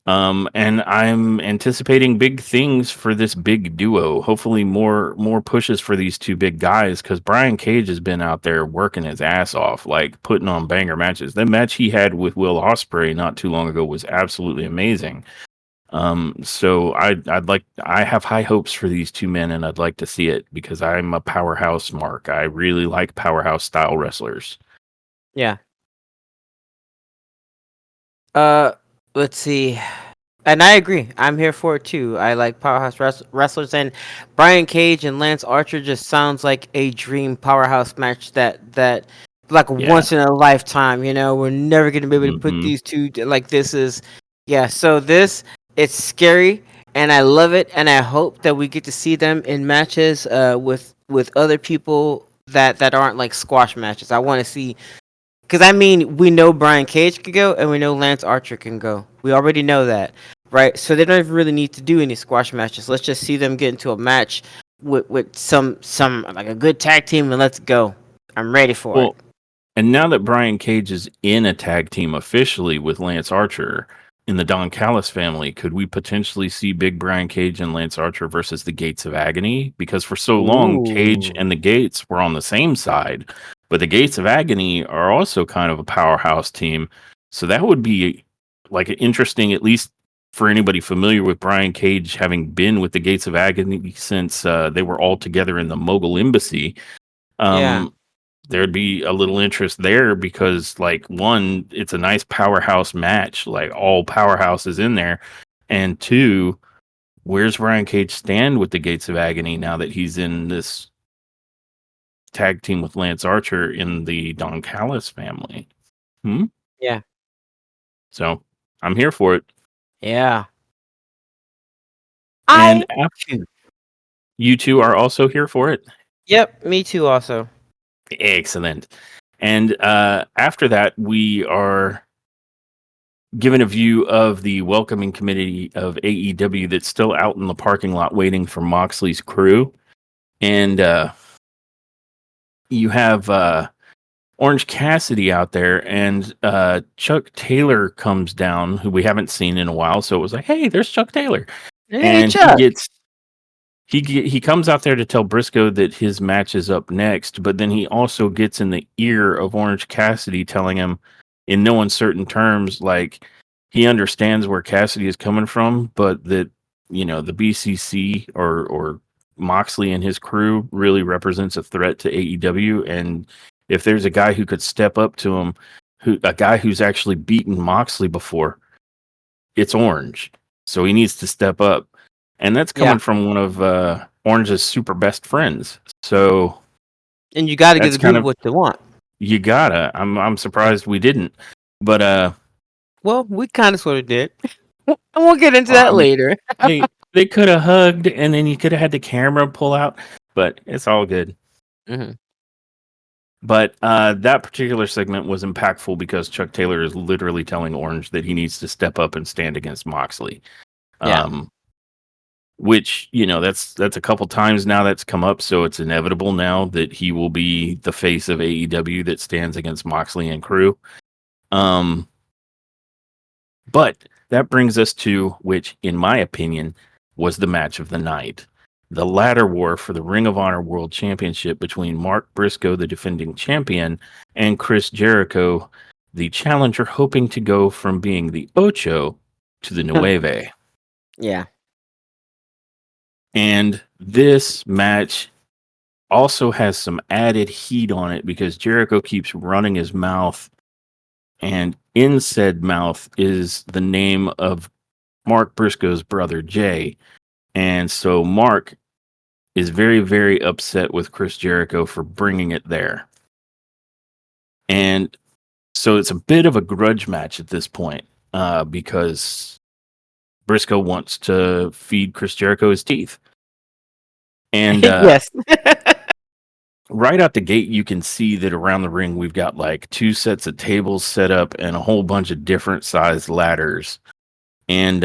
And I'm anticipating big things for this big duo. Hopefully, more pushes for these two big guys because Brian Cage has been out there working his ass off, like putting on banger matches. The match he had with Will Ospreay not too long ago was absolutely amazing. So I have high hopes for these two men, and I'd like to see it because I'm a powerhouse mark. I really like powerhouse style wrestlers. Yeah. Uh, let's see. And I agree. I'm here for it too. I like powerhouse wrestlers, and Brian Cage and Lance Archer just sounds like a dream powerhouse match that like Yeah. once in a lifetime. We're never gonna be able to put Hmm. these two like this is. Yeah. So this it's scary, and I love it, and I hope that we get to see them in matches with other people that aren't like squash matches. I want to see Because I mean, we know Brian Cage can go, and we know Lance Archer can go. We already know that, right? So they don't even really need to do any squash matches. Let's just see them get into a match with some like a good tag team, and let's go. I'm ready for it. Well, and now that Brian Cage is in a tag team officially with Lance Archer in the Don Callis family, could we potentially see Big Brian Cage and Lance Archer versus the Gates of Agony? Because for so long, Cage Ooh. and the Gates were on the same side, but the Gates of Agony are also kind of a powerhouse team. So that would be like interesting, at least for anybody familiar with Brian Cage having been with the Gates of Agony since they were all together in the Mogul Embassy. Yeah. Um, there'd be a little interest there because like one, it's a nice powerhouse match, like all powerhouses in there, and two, where's Ryan Cage stand with the Gates of Agony now that he's in this tag team with Lance Archer in the Don Callis family? Hmm? Yeah. So I'm here for it. Yeah. And I too. you two are also here for it. Yep. Me too. Also. Excellent. And after that, we are given a view of the welcoming committee of AEW that's still out in the parking lot waiting for Moxley's crew. And you have Orange Cassidy out there, and Chuck Taylor comes down, who we haven't seen in a while. So it was like, hey, there's Chuck Taylor. Hey, And Chuck. he comes out there to tell Briscoe that his match is up next, but then he also gets in the ear of Orange Cassidy, telling him in no uncertain terms, like he understands where Cassidy is coming from, but that the BCC or Moxley and his crew really represents a threat to AEW, and if there's a guy who could step up to him, a guy who's actually beaten Moxley before, it's Orange. So he needs to step up. And that's Yeah. coming from one of Orange's super best friends. So And you got to give that's the kind people of what they want. you gotta. I'm surprised we didn't. But Well, we kind of sort of did. And we'll get into I that mean later. they could have hugged and then you could have had the camera pull out, but it's all good. Hmm. But that particular segment was impactful because Chuck Taylor is literally telling Orange that he needs to step up and stand against Moxley. Yeah. Um, which that's a couple times now that's come up, so it's inevitable now that he will be the face of AEW that stands against Moxley and crew. Um, but that brings us to which, in my opinion, was the match of the night. The ladder war for the Ring of Honor World Championship between Mark Briscoe, the defending champion, and Chris Jericho, the challenger, hoping to go from being the Ocho to the Nueve. Yeah. And this match also has some added heat on it because Jericho keeps running his mouth, and in said mouth is the name of Mark Briscoe's brother Jay. And so Mark is very, very upset with Chris Jericho for bringing it there. And so it's a bit of a grudge match at this point because Briscoe wants to feed Chris Jericho his teeth. And Yes. right out the gate, you can see that around the ring, we've got like two sets of tables set up and a whole bunch of different sized ladders. And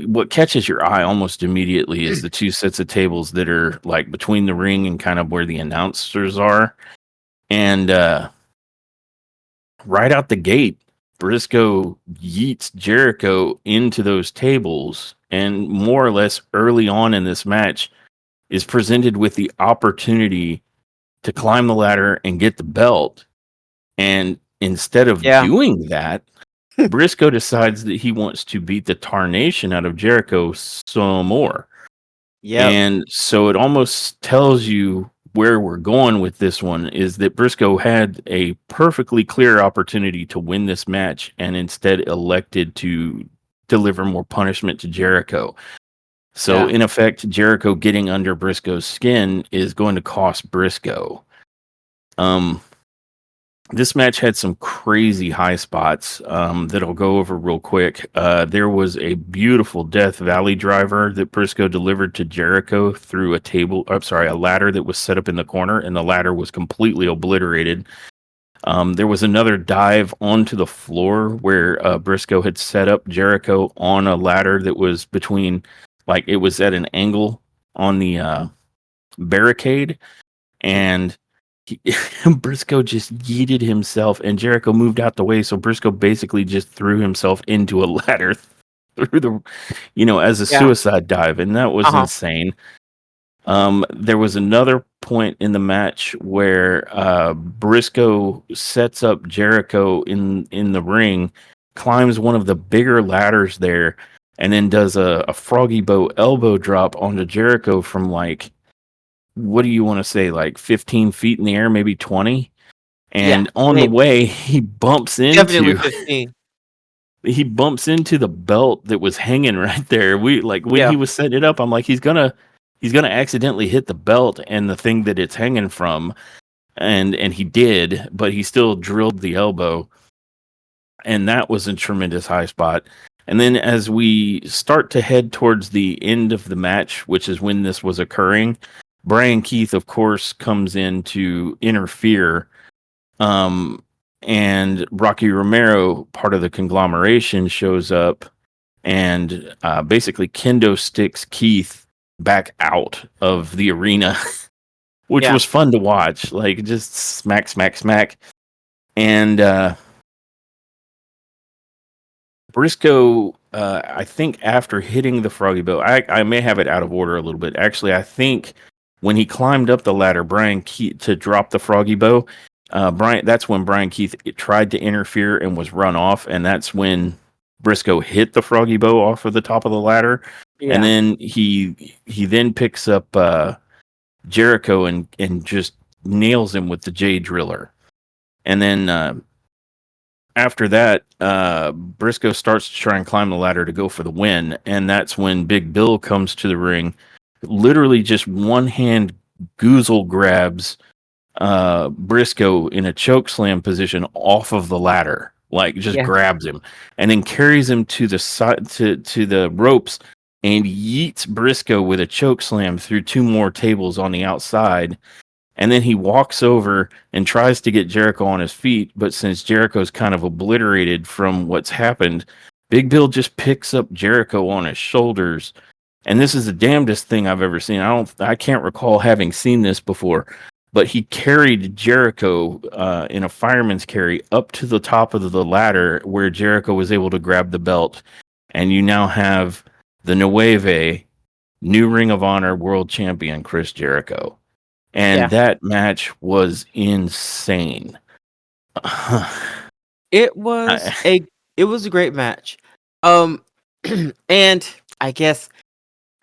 what catches your eye almost immediately is the two sets of tables that are like between the ring and kind of where the announcers are. And right out the gate, Briscoe yeets Jericho into those tables. And more or less early on in this match, is presented with the opportunity to climb the ladder and get the belt. And instead of Yeah. doing that, Briscoe decides that he wants to beat the tarnation out of Jericho some more. Yep. And so it almost tells you where we're going with this one is that Briscoe had a perfectly clear opportunity to win this match and instead elected to deliver more punishment to Jericho. So Yeah. in effect, Jericho getting under Briscoe's skin is going to cost Briscoe. Um, This match had some crazy high spots that I'll go over real quick. There was a beautiful Death Valley driver that Briscoe delivered to Jericho through a table. I'm sorry, a ladder that was set up in the corner, and the ladder was completely obliterated. There was another dive onto the floor where Briscoe had set up Jericho on a ladder that was between, like, it was at an angle on the barricade, and he, Briscoe just yeeted himself, and Jericho moved out the way. So Briscoe basically just threw himself into a ladder through the, as a Yeah. suicide dive, and that was Uh-huh. insane. There was another point in the match where Briscoe sets up Jericho in the ring, climbs one of the bigger ladders there, and then does a froggy bow elbow drop onto Jericho from, like, what do you want to say, like 15 feet in the air, maybe 20? Yeah. And on the Maybe. way, Definitely 15. he bumps into the belt that was hanging right there. We, like, when Yeah. he was setting it up, I'm like, he's gonna accidentally hit the belt and the thing that it's hanging from, and he did, but he still drilled the elbow, and that was a tremendous high spot. And then as we start to head towards the end of the match, which is when this was occurring, Brian Keith, of course, comes in to interfere. Um, and Rocky Romero, part of the conglomeration, shows up and basically kendo sticks Keith back out of the arena, which Yeah. was fun to watch. Like, just smack, smack, smack. And Briscoe, I think after hitting the Froggy Bow, I may have it out of order a little bit. Actually, I think when he climbed up the ladder, Brian Keith, to drop the Froggy Bow, that's when Brian Keith tried to interfere and was run off, and that's when Briscoe hit the Froggy Bow off of the top of the ladder, and Yeah. then he then picks up Jericho and just nails him with the J Driller, and then after that, Briscoe starts to try and climb the ladder to go for the win, and that's when Big Bill comes to the ring, literally just one hand goozle grabs Briscoe in a choke slam position off of the ladder, like, just Yeah. grabs him, and then carries him to the side to the ropes and yeets Briscoe with a choke slam through two more tables on the outside. And then he walks over and tries to get Jericho on his feet, but since Jericho's kind of obliterated from what's happened, Big Bill just picks up Jericho on his shoulders. And this is the damnedest thing I've ever seen. I can't recall having seen this before, but he carried Jericho in a fireman's carry up to the top of the ladder where Jericho was able to grab the belt. And you now have the Nueve new Ring of Honor world champion, Chris Jericho. And Yeah. that match was insane. It was I, a it was a great match. Um and I guess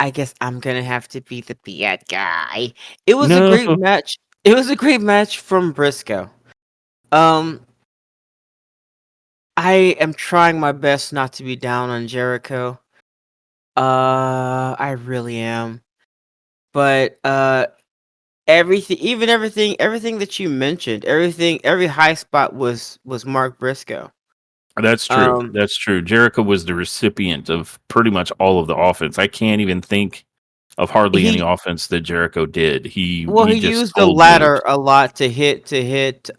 I'm gonna have to be the bad guy. It was a no, great match. It was a great match from Briscoe. Um I am trying my best not to be down on Jericho. I really am. But everything that you mentioned, every high spot was Mark Briscoe. that's true. Um That's true. Jericho was the recipient of pretty much all of the offense. I can't even think of hardly any he offense that Jericho did. Well, He he just used the stole moves. ladder a lot to Oh, hit that's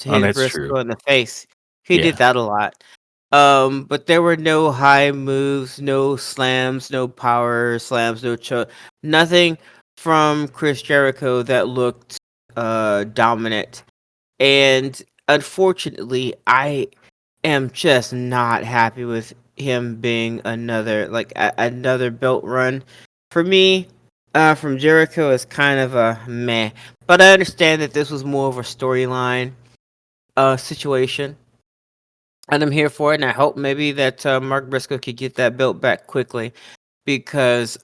true. Briscoe in the face. He did Yeah, that a lot. But there were no high moves, no slams, no power slams, no nothing from Chris Jericho that looked dominant. And unfortunately, I am just not happy with him being another belt run. For me, from Jericho is kind of a meh. But I understand that this was more of a storyline situation. And I'm here for it, and I hope maybe that Mark Briscoe could get that belt back quickly. Because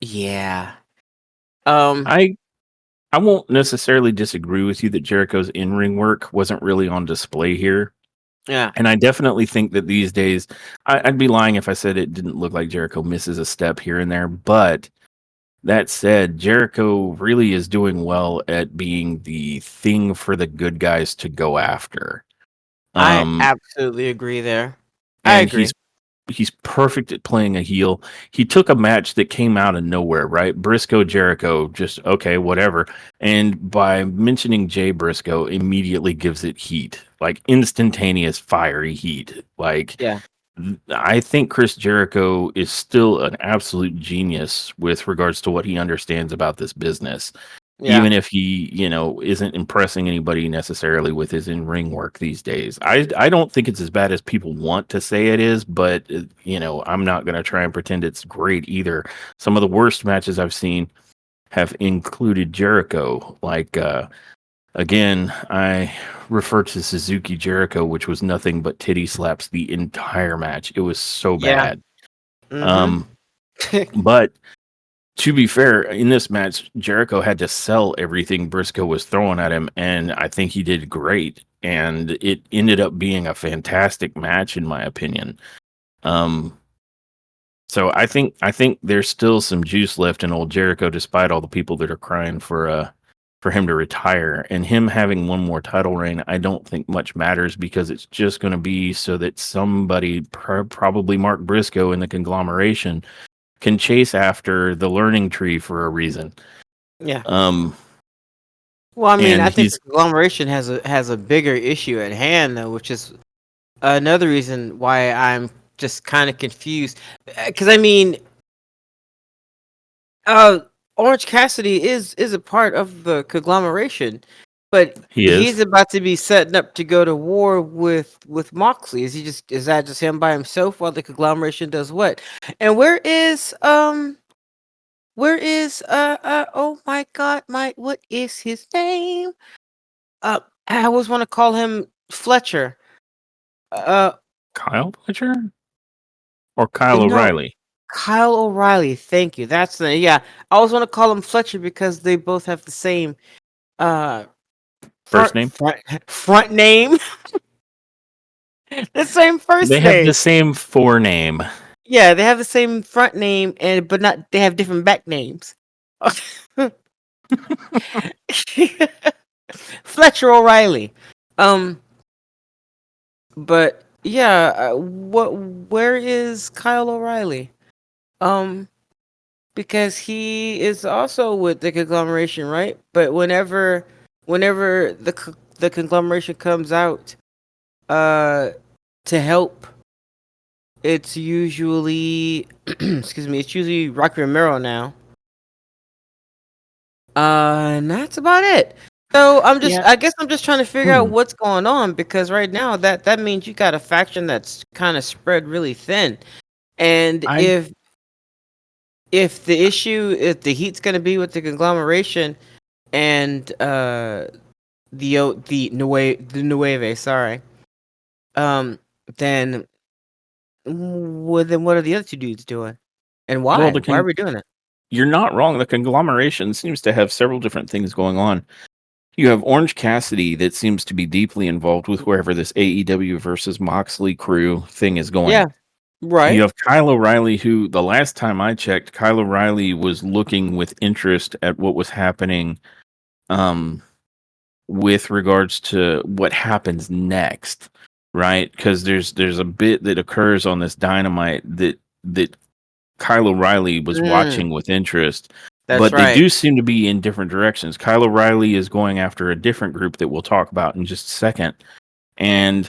yeah. Um I I won't necessarily disagree with you that Jericho's in ring work wasn't really on display here. yeah. And I definitely think that these days, I'd be lying if I said it didn't look like Jericho misses a step here and there. But That said, Jericho really is doing well at being the thing for the good guys to go after. I Um, absolutely agree there. I and agree. he's perfect at playing a heel. He took a match that came out of nowhere, right? Briscoe Jericho, just okay, whatever. And by mentioning Jay Briscoe, immediately gives it heat, like instantaneous fiery heat. Like Yeah, I think Chris Jericho is still an absolute genius with regards to what he understands about this business. yeah, Even if he, isn't impressing anybody necessarily with his in-ring work these days. I don't think it's as bad as people want to say it is, but I'm not going to try and pretend it's great either. Some of the worst matches I've seen have included Jericho. Like again, I refer to Suzuki Jericho, which was nothing but titty slaps the entire match. It was so yeah. bad. Mm-hmm. Um, but to be fair, in this match, Jericho had to sell everything Briscoe was throwing at him, and I think he did great. And it ended up being a fantastic match, in my opinion. Um, so I think there's still some juice left in old Jericho, despite all the people that are crying for him to retire. And him having one more title reign, I don't think much matters because it's just going to be so that somebody, probably Mark Briscoe in the conglomeration, can chase after the learning tree for a reason. Yeah. Um, Well, I mean, and I think the he's conglomeration has a bigger issue at hand, though, which is another reason why I'm just kind of confused. Because I mean, uh, Orange Cassidy is a part of the conglomeration, but he he's is about to be setting up to go to war with Moxley. Is that just him by himself while the conglomeration does what? And where is oh my god, what is his name? I always want to call him Fletcher. Uh, Kyle Fletcher or Kyle no, O'Reilly. Kyle O'Reilly. Thank you. That's the yeah. I always want to call him Fletcher because they both have the same uh First front name. front front name, the same They first have the name. same forename. Yeah, they have the same front name, and but not they have different back names. Fletcher O'Reilly. Um, but yeah, where is Kyle O'Reilly? Um, because he is also with the conglomeration, right? But whenever the conglomeration comes out, uh, to help, it's usually excuse me, it's usually Rocky Romero now. And that's about it. So Yeah. I guess I'm just trying to figure out Hmm. what's going on because right now that means you got a faction that's kind of spread really thin. And I if the issue, if the heat's going to be with the conglomeration and the Nueve, sorry, um, then then what are the other two dudes doing, and well, why? Why are we doing it? you're not wrong. The conglomeration seems to have several different things going on. You have Orange Cassidy that seems to be deeply involved with wherever this AEW versus Moxley crew thing is Yeah, going. You right. have Kyle O'Reilly, who the last time I checked, Kyle O'Reilly was looking with interest at what was happening um, with regards to what happens next, right? Because there's a bit that occurs on this Dynamite that Kyle O'Reilly was Mm, watching with interest, that's but they right. do seem to be in different directions. Kyle O'Reilly is going after a different group that we'll talk about in just a second. And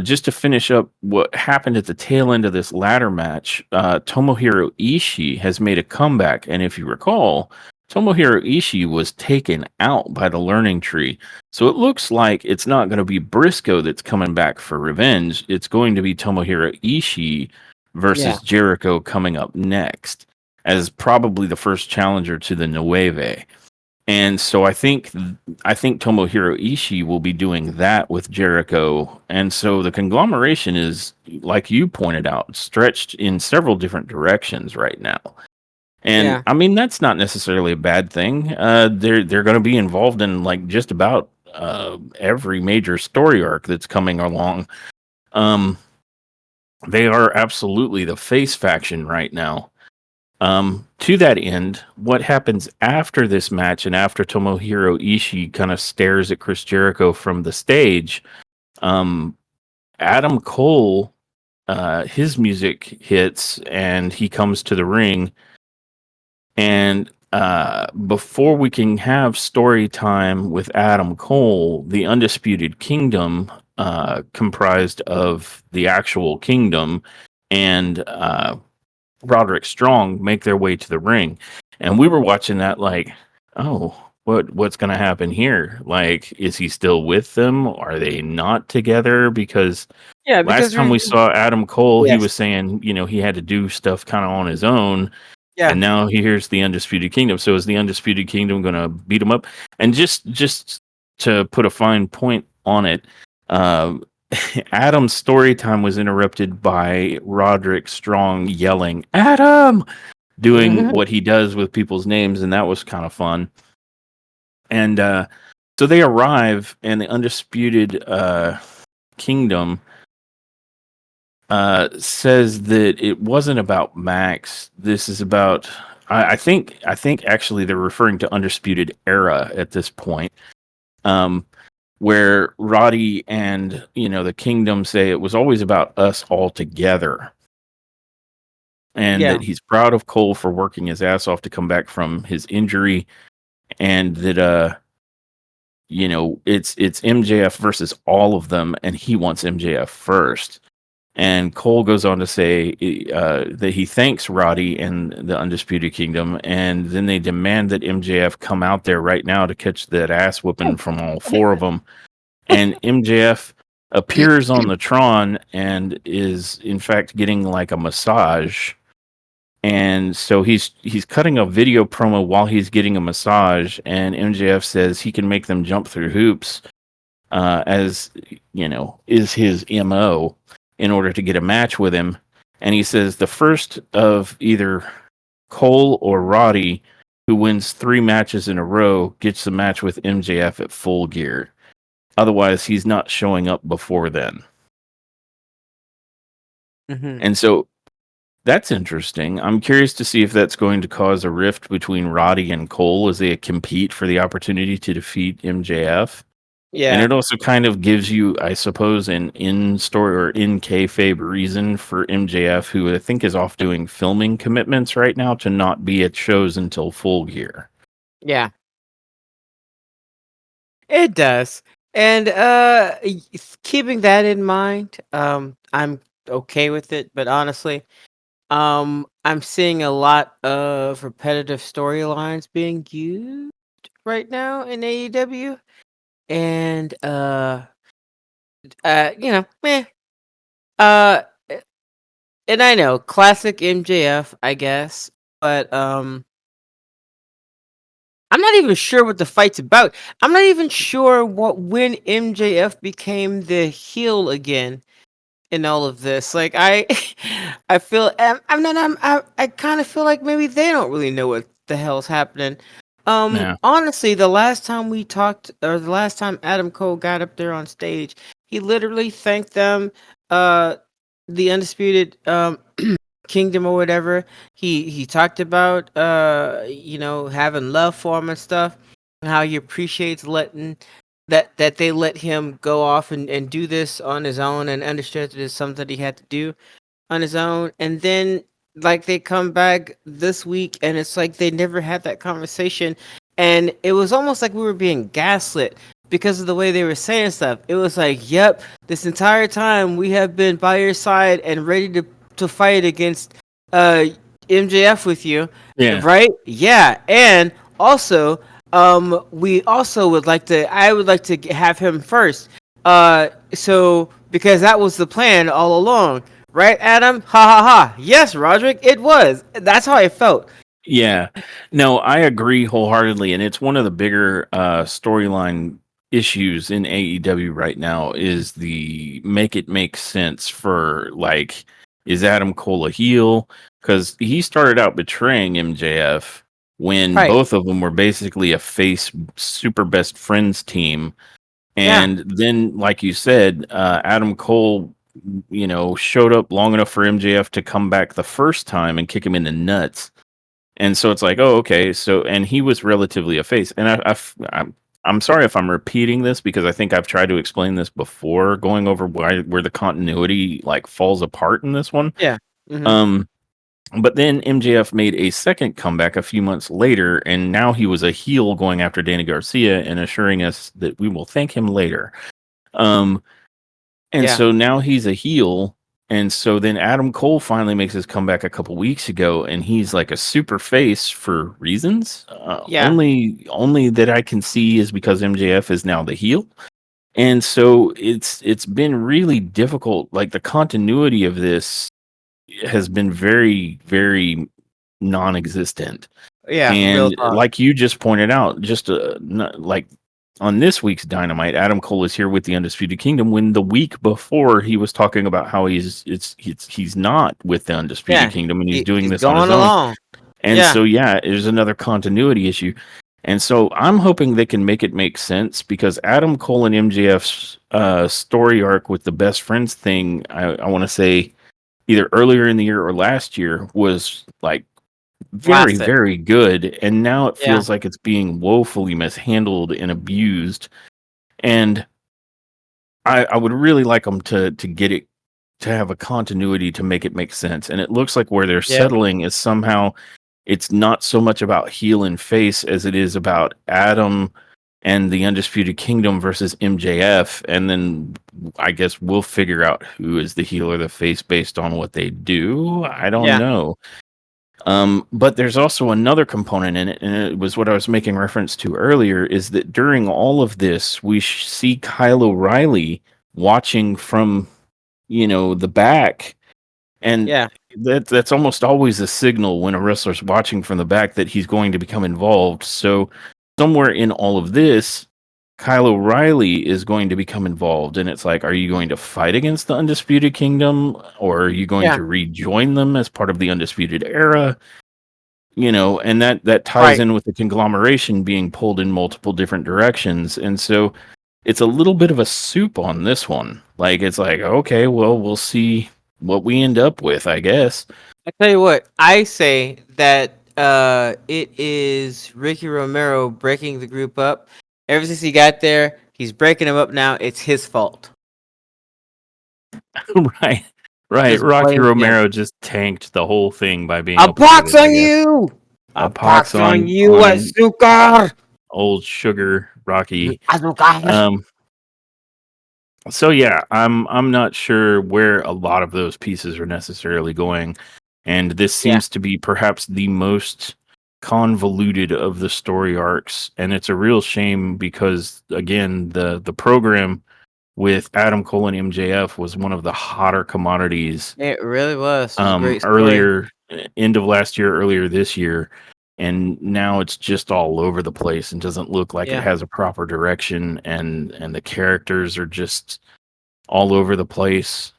just to finish up what happened at the tail end of this ladder match, Tomohiro Ishii has made a comeback. And if you recall, Tomohiro Ishii was taken out by the Learning Tree. So it looks like it's not going to be Briscoe that's coming back for revenge. It's going to be Tomohiro Ishii Yeah, versus Jericho coming up next as probably the first challenger to the Nueve. And so I think Tomohiro Ishii will be doing that with Jericho. And so the conglomeration is, like you pointed out, stretched in several different directions right now. And yeah, I mean that's not necessarily a bad thing. They're going to be involved in like just about every major story arc that's coming along. Um, they are absolutely the face faction right now. to that end, what happens after this match and after Tomohiro Ishii kind of stares at Chris Jericho from the stage, um, Adam Cole, his music hits and he comes to the ring. And before we can have story time with Adam Cole, the Undisputed Kingdom, comprised of the actual Kingdom and Roderick Strong, make their way to the ring. And we were watching that like, oh, what's going to happen here? Like, is he still with them? Are they not together? Because Yeah, last because time we saw Adam Cole, he yes, was saying, he had to do stuff kind of on his own, yeah. and now he hears the Undisputed Kingdom. So is the Undisputed Kingdom going to beat him up? And just to put a fine point on it, uh, Adam's story time was interrupted by Roderick Strong yelling, "Adam!" doing what he does with people's names, and that was kind of fun. And so they arrive, and the Undisputed Kingdom says that it wasn't about Max. This is about. I think actually they're referring to Undisputed Era at this point, where Roddy and the Kingdom say it was always about us all together, and Yeah. that he's proud of Cole for working his ass off to come back from his injury, and that it's MJF versus all of them, and he wants MJF first. And Cole goes on to say that he thanks Roddy and the Undisputed Kingdom, and then they demand that MJF come out there right now to catch that ass whooping from all four of them. And MJF appears on the Tron and is in fact getting like a massage. And so he's cutting a video promo while he's getting a massage, and MJF says he can make them jump through hoops, as is his MO, in order to get a match with him. And he says the first of either Cole or Roddy who wins 3 matches in a row gets the match with MJF at Full Gear. Otherwise, he's not showing up before then. Hmm. And so that's interesting. I'm curious to see if that's going to cause a rift between Roddy and Cole as they compete for the opportunity to defeat MJF. And Yeah. it also kind of gives you, I suppose, an in story or in kayfabe reason for MJF, who I think is off doing filming commitments right now, to not be at shows until Full Gear. Yeah. It does. And keeping that in mind, I'm okay with it, but honestly, I'm seeing a lot of repetitive storylines being used right now in AEW, and meh. Uh and I know classic MJF, I guess, but I'm not even sure what the fight's about. I'm not even sure when MJF became the heel again in all of this. Like I feel I kind of feel like maybe they don't really know what the hell's happening. Yeah. Honestly, the last time we talked, or the last time Adam Cole got up there on stage, he literally thanked them, uh, the undisputed kingdom or whatever. He talked about having love for him and stuff, and how he appreciates letting that they let him go off and do this on his own, and understood that it's something that he had to do on his own. And then like they come back this week and it's like they never had that conversation, and it was almost like we were being gaslit because of the way they were saying stuff. It was like, yep, this entire time we have been by your side and ready to fight against uh MJF with you, Yeah. right? Yeah. And also, we also would like to I would like to have him first, so because that was the plan all along, right, Adam? Ha ha ha. Yes, Roderick, it was. That's how I felt. Yeah. No, I agree wholeheartedly. And it's one of the bigger storyline issues in AEW right now is the make it make sense for, like, is Adam Cole a heel? Because he started out betraying MJF when Right. both of them were basically a face super best friends team. Yeah. And then, like you said, Adam Cole, showed up long enough for MJF to come back the first time and kick him in the nuts. And so it's like, oh, okay. So, and he was relatively a face. And I'm sorry if I'm repeating this because I think I've tried to explain this before, going over where the continuity like falls apart in this one. Yeah. Hmm. Um, but then MJF made a second comeback a few months later, and now he was a heel going after Danny Garcia and assuring us that we will thank him later. Um, and Yeah. so now he's a heel. And so then Adam Cole finally makes his comeback a couple weeks ago, and he's like a super face for reasons. Yeah. Only that I can see is because MJF is now the heel. And so it's been really difficult. Like the continuity of this has been very, very non-existent. Yeah. Real And talk. like you just pointed out, just like on this week's Dynamite, Adam Cole is here with the Undisputed Kingdom when the week before he was talking about how he's not with the Undisputed Yeah. Kingdom and he's doing He's this on his going own. along. And Yeah. so yeah, there's another continuity issue. And so I'm hoping they can make it make sense because Adam Cole and MJF's story arc with the best friends thing, I want to say either earlier in the year or last year was like very, Classic. very good. And now it Yeah. feels like it's being woefully mishandled and abused. And I would really like them to get it to have a continuity to make it make sense. And it looks like where they're Yep. settling is somehow it's not so much about heel and face as it is about Adam and the Undisputed Kingdom versus MJF. And then I guess we'll figure out who is the heel or the face based on what they do. I don't Yeah. know. But there's also another component in it, and it was what I was making reference to earlier, is that during all of this, we see Kyle O'Reilly watching from, the back, and Yeah. that's almost always a signal when a wrestler's watching from the back that he's going to become involved. So somewhere in all of this, Kyle O'Reilly is going to become involved, and it's like, are you going to fight against the Undisputed Kingdom, or are you going Yeah. to rejoin them as part of the Undisputed Era? And that ties Right. in with the conglomeration being pulled in multiple different directions. And so it's a little bit of a soup on this one. Like it's like, okay, well, we'll see what we end up with, I guess. I tell you what, I say that it is Ricky Romero breaking the group up. Ever since he got there, he's breaking them up now. It's his fault. Right. Right. Just Rocky blame him. Romero just tanked the whole thing by being A a part of pox it, I on guess. you! A A pox pox on on you, on Azúcar! old sugar Rocky. Azúcar! Um so yeah, I'm not sure where a lot of those pieces are necessarily going. And this Yeah. seems to be perhaps the most convoluted of the story arcs. And it's a real shame because again, the program with Adam Cole and MJF was one of the hotter commodities It really was. It was a great story. earlier end of last year, earlier this year. And now it's just all over the place and doesn't look like it Yeah. has a proper direction and the characters are just all over the place.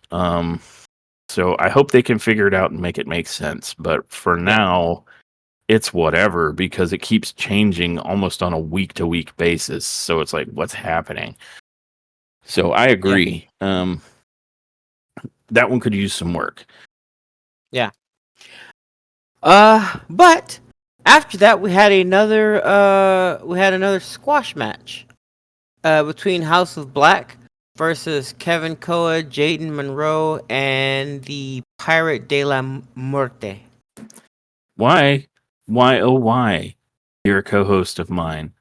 So I hope they can figure it out and make it make sense. But for Yeah. now, it's whatever because it keeps changing almost on a week to week basis. So it's like, what's happening? So I Yeah. agree. That one could use some work. Yeah. But after that we had another squash match. Between House of Black versus Kevin Koa, Jaden Monroe, and the Pirate de la Muerte. Why, oh why, you're a co-host of mine?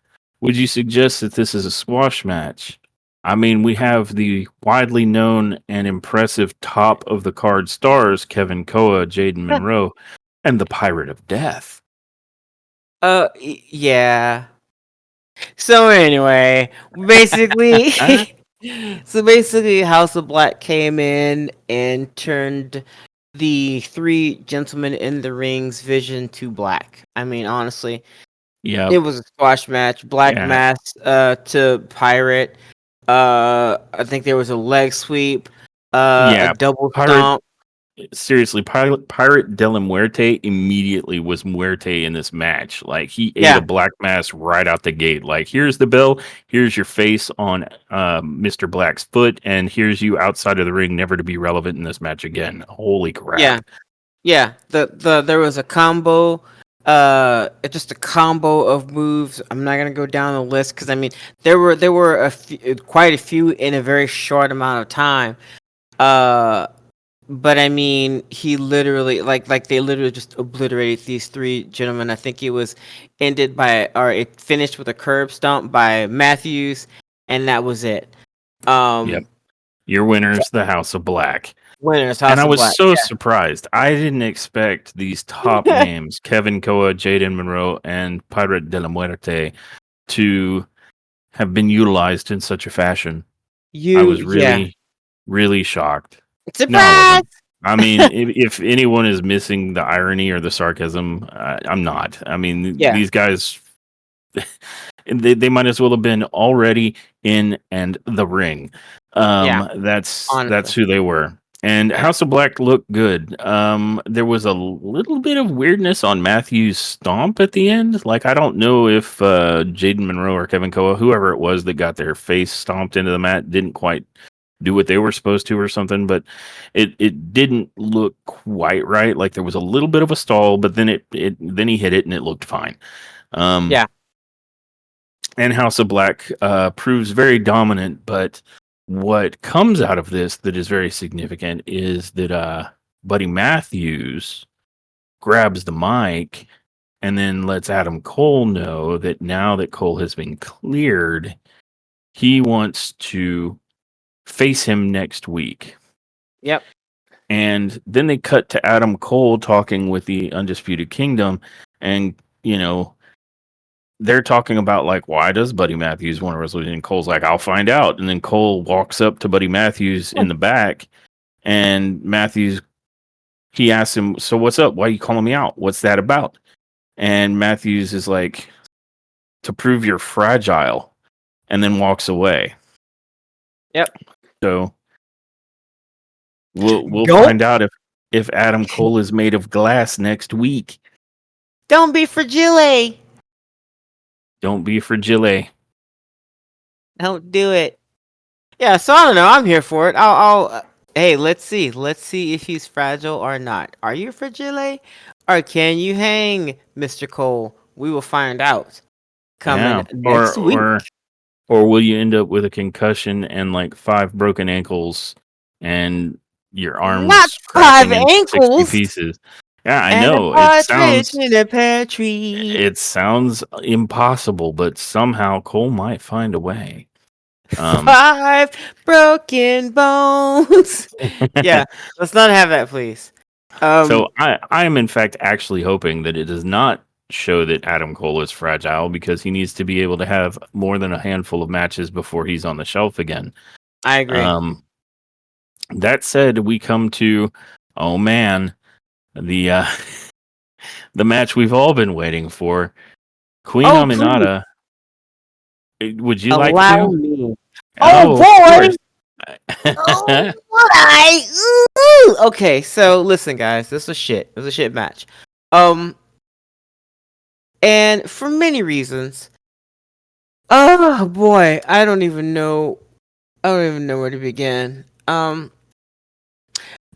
Would you suggest that this is a squash match? I mean, we have the widely known and impressive top of the card stars, Kevin Koa, Jaden Monroe, and the Pirate of Death. Yeah. So anyway, basically, House of Black came in and turned the three gentlemen in the ring's vision to black. I mean, honestly, Yep. it was a squash match. Black Yeah. Mass to Pirate. I think there was a leg sweep. Yeah, A double Pirate. stomp. Seriously, Pirate de la Muerte immediately was Muerte in this match. Like he ate Yeah. a black mass right out the gate. Like here's the bell, here's your face on Mr. Black's foot, and here's you outside of the ring, never to be relevant in this match again. Holy crap! Yeah. Yeah. There was a combo just a combo of moves. I'm not gonna go down the list because I mean there were quite a few in a very short amount of time. Uh, but I mean he literally like they literally just obliterated these three gentlemen. I think it was ended by or it finished with a curb stomp by Matthews, and that was it. Yep. Um, Your winner's the House of Black. Winners And House I of was Black. so surprised. I didn't expect these top Yeah. names, Kevin Koa, Jaden Monroe, and Pirate de la Muerte, to have been utilized in such a fashion. I was Yeah. really, really shocked. No, I Surprise! wasn't. I mean, if anyone is missing the irony or the sarcasm, I'm not. I mean, Yeah. these guys, they might as well have been already in and the ring. Yeah. That's Honestly. who they were. And Yeah. House of Black looked good. There was a little bit of weirdness on Matthew's stomp at the end. Like I don't know if Jaden Monroe or Kevin Koa, whoever it was that got their face stomped into the mat, didn't quite do what they were supposed to or something, but it didn't look quite right. Like there was a little bit of a stall, but then he hit it and it looked fine. Um, Yeah. and House of Black proves very dominant. But what comes out of this that is very significant is that Buddy Matthews grabs the mic and then lets Adam Cole know that now that Cole has been cleared, he wants to face him next week. Yep. And then they cut to Adam Cole talking with the Undisputed Kingdom, and you know, they're talking about like, why does Buddy Matthews want to wrestle? And Cole's like, I'll find out. And then Cole walks up to Buddy Matthews in the back, and Matthews he asks him, "So what's up? Why are you calling me out? What's that about?" And Matthews is like, "To prove you're fragile," and then walks away. Yep. So we'll Don't find out if Adam Cole is made of glass next week. don't be fragile. Don't be fragile. Don't do it. Yeah. So I don't know. I'm here for it. Hey, let's see. Let's see if he's fragile or not. Are you fragile, or can you hang, Mr. Cole? We will find out coming Yeah. next week. Or will you end up with a concussion and like 5 broken ankles and your Not arms cracking 5 into 60 ankles pieces? Yeah, I and a know. partridge in a pear tree. It sounds impossible, but somehow Cole might find a way. 5 broken bones. Yeah, let's not have that, please. So Um, I am in fact actually hoping that it does not show that Adam Cole is fragile because he needs to be able to have more than a handful of matches before he's on the shelf again. I agree. Um, that said, we come to oh man, the the match we've all been waiting for. Queen Oh, please Aminata. Would you like allow to? me. Oh Oh, of boy. course. Oh boy. Ooh. Okay, so listen, guys. This was shit. It was a shit match. Um, and for many reasons. Oh boy, I don't even know. I don't even know where to begin.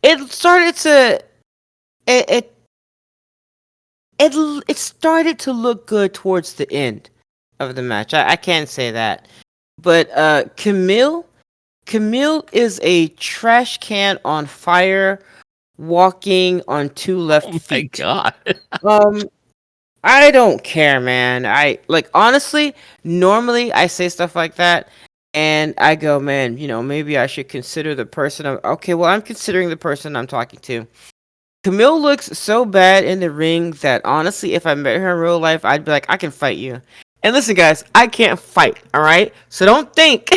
It started to it it it started to look good towards the end of the match. I can't say that, but Camille is a trash can on fire, walking on 2 left Oh my feet. god. Um, I don't care, man. I like honestly, normally I say stuff like that and I go, man, maybe I should consider the person okay, well, I'm considering the person I'm talking to. Camille looks so bad in the ring that honestly, if I met her in real life, I'd be like, I can fight you. And listen, guys, I can't fight. All right, so don't think,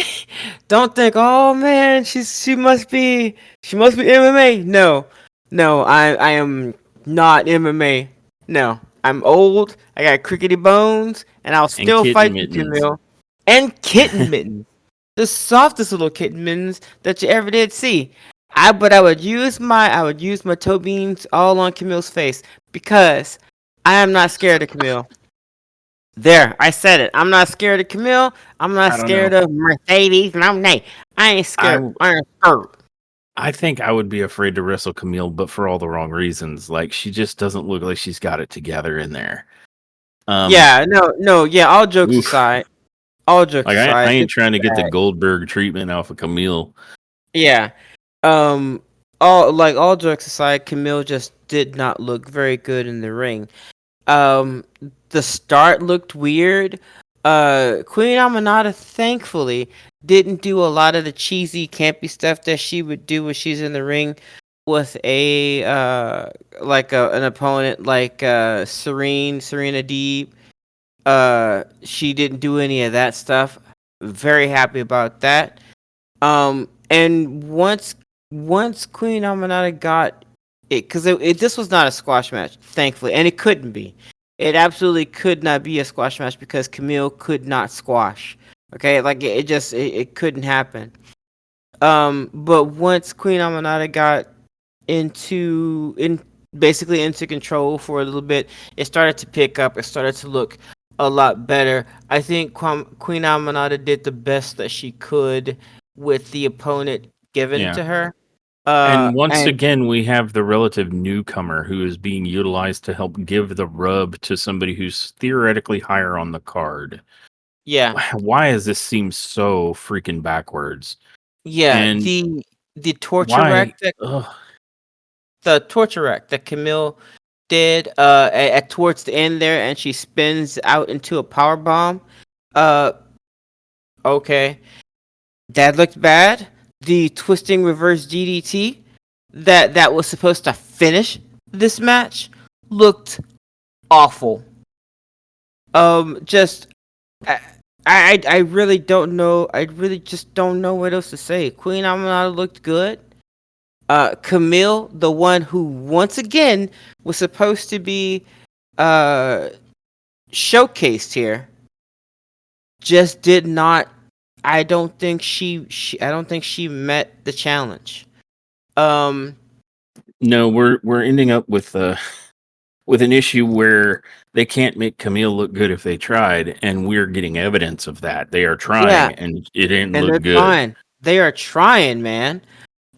don't think. Oh man, she must be MMA. No, no, I am not MMA. No, I'm old. I got crickety bones, and I'll And still kitten fight you, mittens. Camille. And kitten mittens, the softest little kitten mittens that you ever did see. I would use my toe beans all on Camille's face because I am not scared of Camille. There, I said it. I'm not scared of Camille. I'm not I don't know. scared of Mercedes. No, nay, I ain't I scared. I ain't scared. I think I would be afraid to wrestle Camille, but for all the wrong reasons. Like she just doesn't look like she's got it together in there. Um, Yeah, no, yeah. oof. All jokes Like I aside, ain't this is trying to get the bad. Goldberg treatment off of Camille. Yeah. All jokes aside, Camille just did not look very good in the ring. Um, the start looked weird. Queen Amanada, thankfully, didn't do a lot of the cheesy, campy stuff that she would do when she's in the ring with a an opponent like Serena Deeb. She didn't do any of that stuff. Very happy about that. And once Queen Amanada got it, because this was not a squash match, thankfully, and it couldn't be. It absolutely could not be a squash match because Camille could not squash. Okay, like it couldn't happen. But once Queen Amanada got in basically into control for a little bit, it started to pick up. It started to look a lot better. I think Queen Amanada did the best that she could with the opponent given Yeah. to her. And once And again, we have the relative newcomer who is being utilized to help give the rub to somebody who's theoretically higher on the card. yeah, Why does this seem so freaking backwards? yeah, And the torture why? wreck that Ugh, the torture wreck that Camille did at towards the end there, and she spins out into a power bomb. Uh, okay, that looked bad. The twisting reverse DDT that was supposed to finish this match looked awful. Just I, I really don't know. I really just don't know what else to say. Queen Amanada looked good. Camille, the one who once again was supposed to be uh showcased here, just did not. I don't think I don't think she met the challenge. Um, no, we're ending up with an issue where they can't make Camille look good if they tried, and we're getting evidence of that. They are yeah, trying, and it didn't and they're look good. trying. They are trying, man.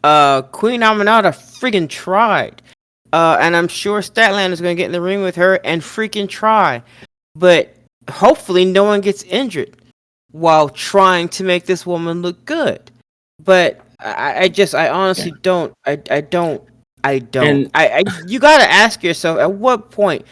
Queen Aminata freaking tried. And I'm sure Statland is gonna get in the ring with her and freaking try. But hopefully no one gets injured while trying to make this woman look good. But I Yeah. honestly don't. I don't. And You gotta ask yourself at what point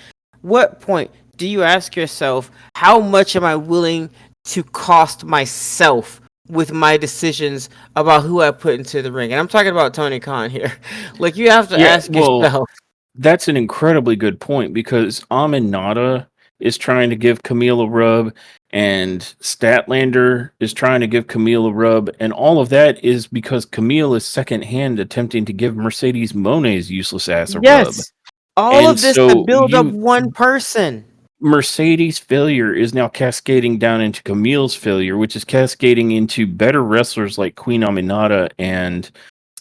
do you ask yourself, how much am I willing to cost myself with my decisions about who I put into the ring? And I'm talking about Tony Khan here. Like, you have to yeah, ask well, yourself. that's an incredibly good point because Aminata is trying to give Camille a rub, and Statlander is trying to give Camille a rub, and all of that is because Camille is secondhand attempting to give Mercedes Moné's useless ass a rub. Yes, all And of this to so build up you one person. Mercedes' failure is now cascading down into Camille's failure, which is cascading into better wrestlers like Queen Aminata and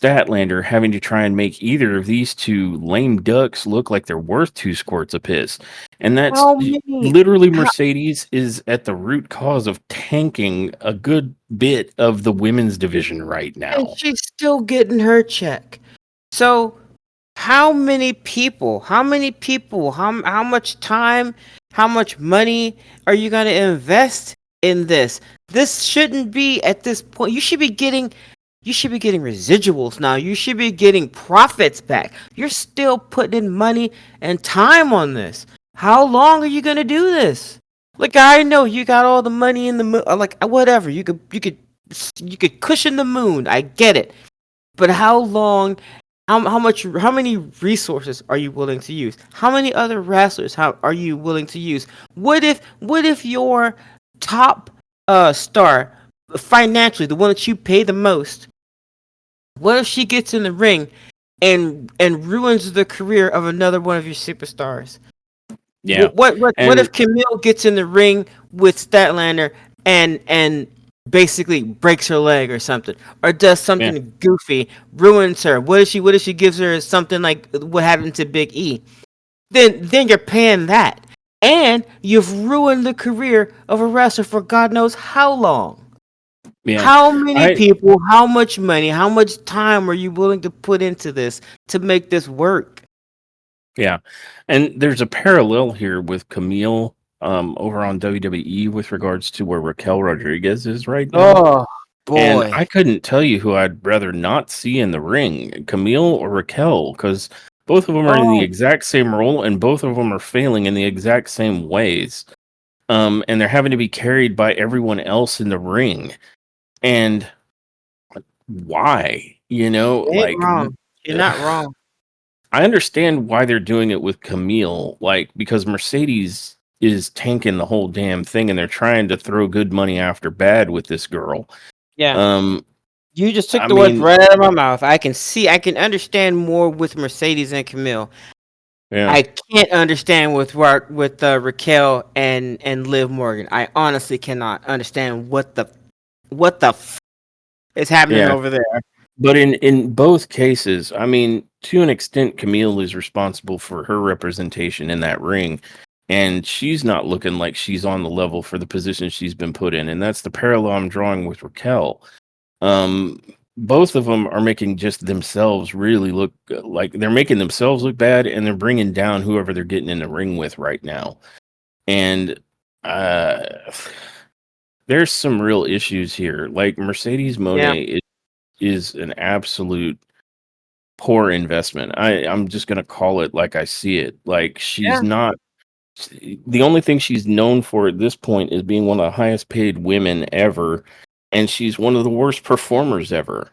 Statlander having to try and make either of these two lame ducks look like they're worth two squirts of piss. And that's How many? literally Mercedes is at the root cause of tanking a good bit of the women's division right And now. she's still getting her check. So how much time, how much money are you going to invest in this? This shouldn't be at this point. You should be getting residuals now. You should be getting profits back. You're still putting in money and time on this. How long are you going to do this? Like, I know you got all the money in the moon, like whatever. You could cushion the moon. I get it. But how long, how many resources are you willing to use? How many other wrestlers are you willing to use? What if your top star, financially, the one that you pay the most, what if she gets in the ring and ruins the career of another one of your superstars? Yeah. What And if Camille gets in the ring with Statlander and basically breaks her leg or something, or does yeah, something goofy, ruins her? What if she gives her something like what happened to Big E? Then you're paying that, and you've ruined the career of a wrestler for God knows how long. Yeah. How many I people, how much money, how much time are you willing to put into this to make this work? Yeah. And there's a parallel here with Camille over on WWE with regards to where Raquel Rodriguez is right now. Oh And boy. I couldn't tell you who I'd rather not see in the ring, Camille or Raquel, because both of them are in the Oh exact same role and both of them are failing in the exact same ways. And they're having to be carried by everyone else in the ring. And why? you ain't wrong. You're not wrong. I understand why they're doing it with Camille, like because Mercedes is tanking the whole damn thing and they're trying to throw good money after bad with this girl. Yeah. Um, You just took I the words mean, right out of my mouth. I can understand more with Mercedes and Camille. yeah, I can't understand with Raquel and Liv Morgan. I honestly cannot understand what the is happening yeah. over there. But in both cases, I mean, to an extent, Camille is responsible for her representation in that ring, and she's not looking like she's on the level for the position she's been put in, and that's the parallel I'm drawing with Raquel. Um, both of them are making just themselves really look like they're making themselves look bad, and they're bringing down whoever they're getting in the ring with right now. And uh, there's some real issues here. Like Mercedes Yeah. Monet is an absolute poor investment. I'm just gonna call it like I see it. Like she's Yeah. not the only thing she's known for at this point is being one of the highest paid women ever, and she's one of the worst performers ever.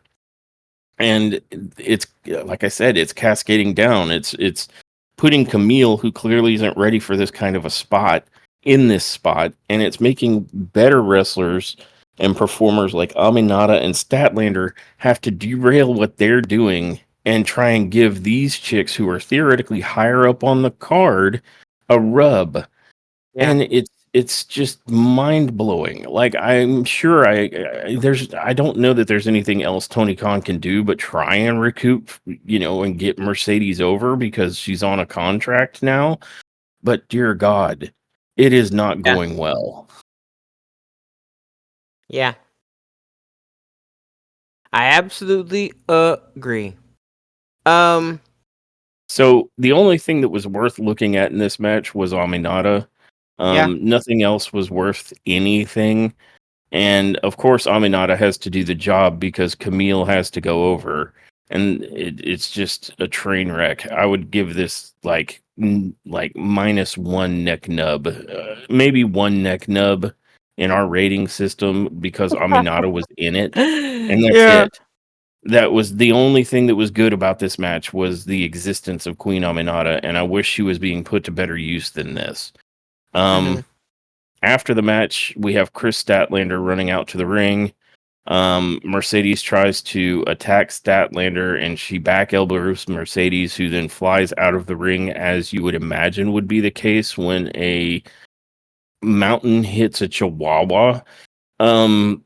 And it's like I said, it's cascading down. It's putting Camille, who clearly isn't ready for this kind of a spot, in this spot, and it's making better wrestlers and performers like Aminata and Statlander have to derail what they're doing and try and give these chicks who are theoretically higher up on the card a rub. Yeah. And it's just mind blowing. Like I'm sure I don't know that there's anything else Tony Khan can do but try and recoup, and get Mercedes over because she's on a contract now. But dear God, it is not Yeah. going well. Yeah. I absolutely agree. Um. So the only thing that was worth looking at in this match was Aminata. Yeah. Nothing else was worth anything. And of course, Aminata has to do the job because Camille has to go over, and it's just a train wreck. I would give this like -1 neck nub, maybe one neck nub in our rating system because Aminata was in it, and that's Yeah. it. That was the only thing that was good about this match was the existence of Queen Aminata, and I wish she was being put to better use than this. Hmm. Um, After the match, we have Chris Statlander running out to the ring. Mercedes tries to attack Statlander and she back elbows Mercedes, who then flies out of the ring, as you would imagine would be the case when a mountain hits a chihuahua. Um,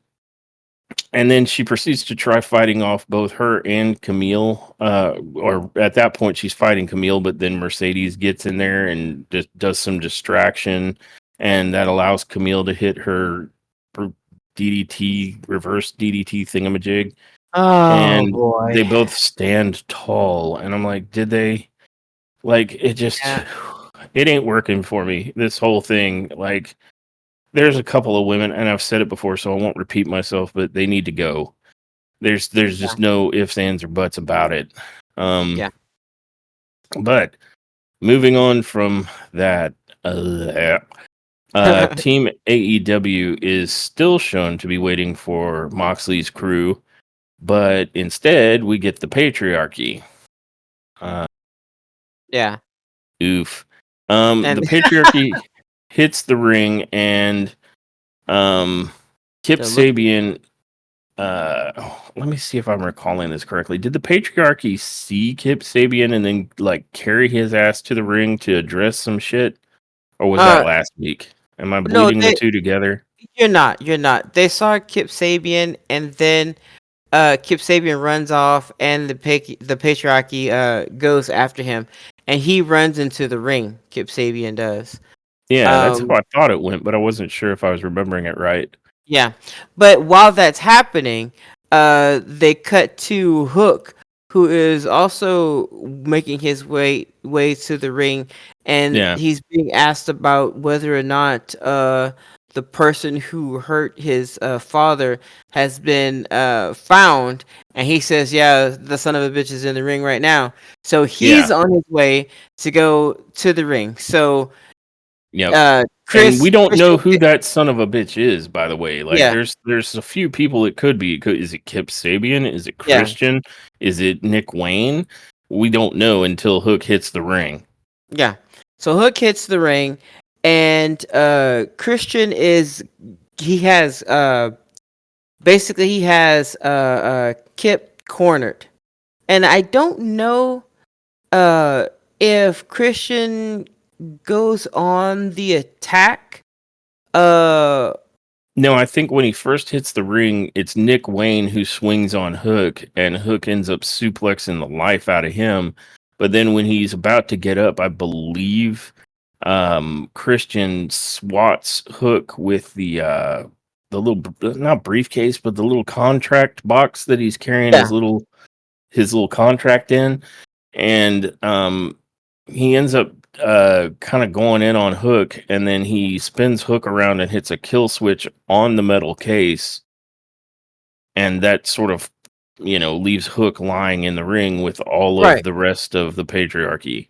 and then she proceeds to try fighting off both her and Camille. Or at that point, she's fighting Camille, but then Mercedes gets in there and just does some distraction, and that allows Camille to hit her DDT, reverse DDT thingamajig, Oh and boy. they both stand tall. And I'm like, did they? Like, it just, Yeah. it ain't working for me. This whole thing, like, there's a couple of women, and I've said it before, so I won't repeat myself, but they need to go. There's Yeah. just no ifs, ands, or buts about it. Um, Yeah. but moving on from that, Team AEW is still shown to be waiting for Moxley's crew, but instead we get the patriarchy. Uh, Yeah. Oof. And The patriarchy hits the ring, and um, Kip they're looking. Sabian. Let me see if I'm recalling this correctly. Did the patriarchy see Kip Sabian and then like carry his ass to the ring to address some shit, or was that Uh, last week? Am I no, bleeding the they. two together? You're not. You're not. They saw Kip Sabian, and then Kip Sabian runs off, and the patriarchy goes after him, and he runs into the ring. Kip Sabian does. Yeah, that's how Um. I thought it went, but I wasn't sure if I was remembering it right. Yeah, but while that's happening, they cut to Hook, who is also making his way to the ring, and Yeah, he's being asked about whether or not the person who hurt his father has been found, and he says, "Yeah, the son of a bitch is in the ring right now." So he's yeah, on his way to go to the ring. So yep. And we Chris don't Christian, know who that son of a bitch is, by the way. Like, yeah, there's a few people it could be. Is it Kip Sabian? Is it yeah. Christian? Is it Nick Wayne? We don't know until Hook hits the ring. Yeah. So Hook hits the ring, and Christian is he has basically he has Kip cornered, and I don't know if Christian goes on the attack. Uh, No, I think when he first hits the ring, it's Nick Wayne who swings on Hook, and Hook ends up suplexing the life out of him. But then when he's about to get up, I believe Christian swats Hook with the little not briefcase, but the little contract box that he's carrying yeah. his little contract in, and he ends up kind of going in on Hook, and then he spins Hook around and hits a kill switch on the metal case, and that sort of leaves Hook lying in the ring with all of Right. the rest of the patriarchy.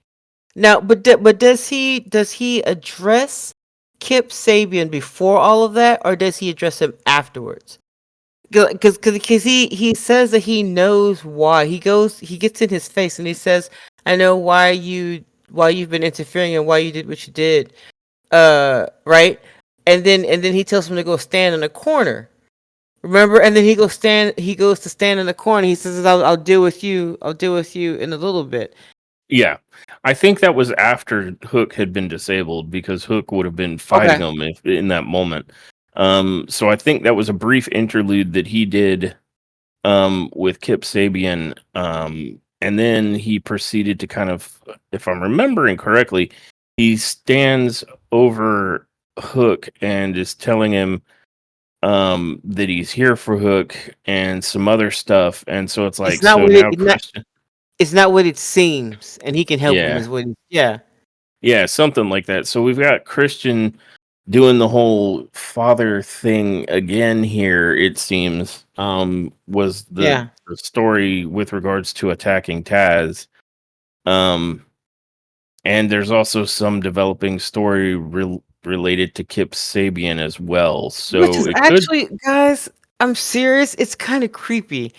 Now, but does he address Kip Sabian before all of that, or does he address him afterwards? Because he says that he knows why. He gets in his face and he says, "I know why you've been interfering and why you did what you did." Right, and then he tells him to go stand in the corner. Remember, and then he goes to stand in the corner. He says, "I'll deal with you. I'll deal with you in a little bit." Yeah, I think that was after Hook had been disabled because Hook would have been fighting Okay. him if, in that moment. So I think that was a brief interlude that he did with Kip Sabian, and then he proceeded to kind of, if I'm remembering correctly, he stands over Hook and is telling him that he's here for Hook and some other stuff, and so it's It's like, not so what it now it's not, Christian, it's not what it seems, and he can help him. yeah, Is what? Yeah. yeah, something like that. So we've got Christian doing the whole father thing again here, it seems. Was the, Yeah. the story with regards to attacking Taz. Um, and there's also some developing story related to Kip Sabian as well. Which So is it could, actually, guys, I'm serious. It's kind of creepy.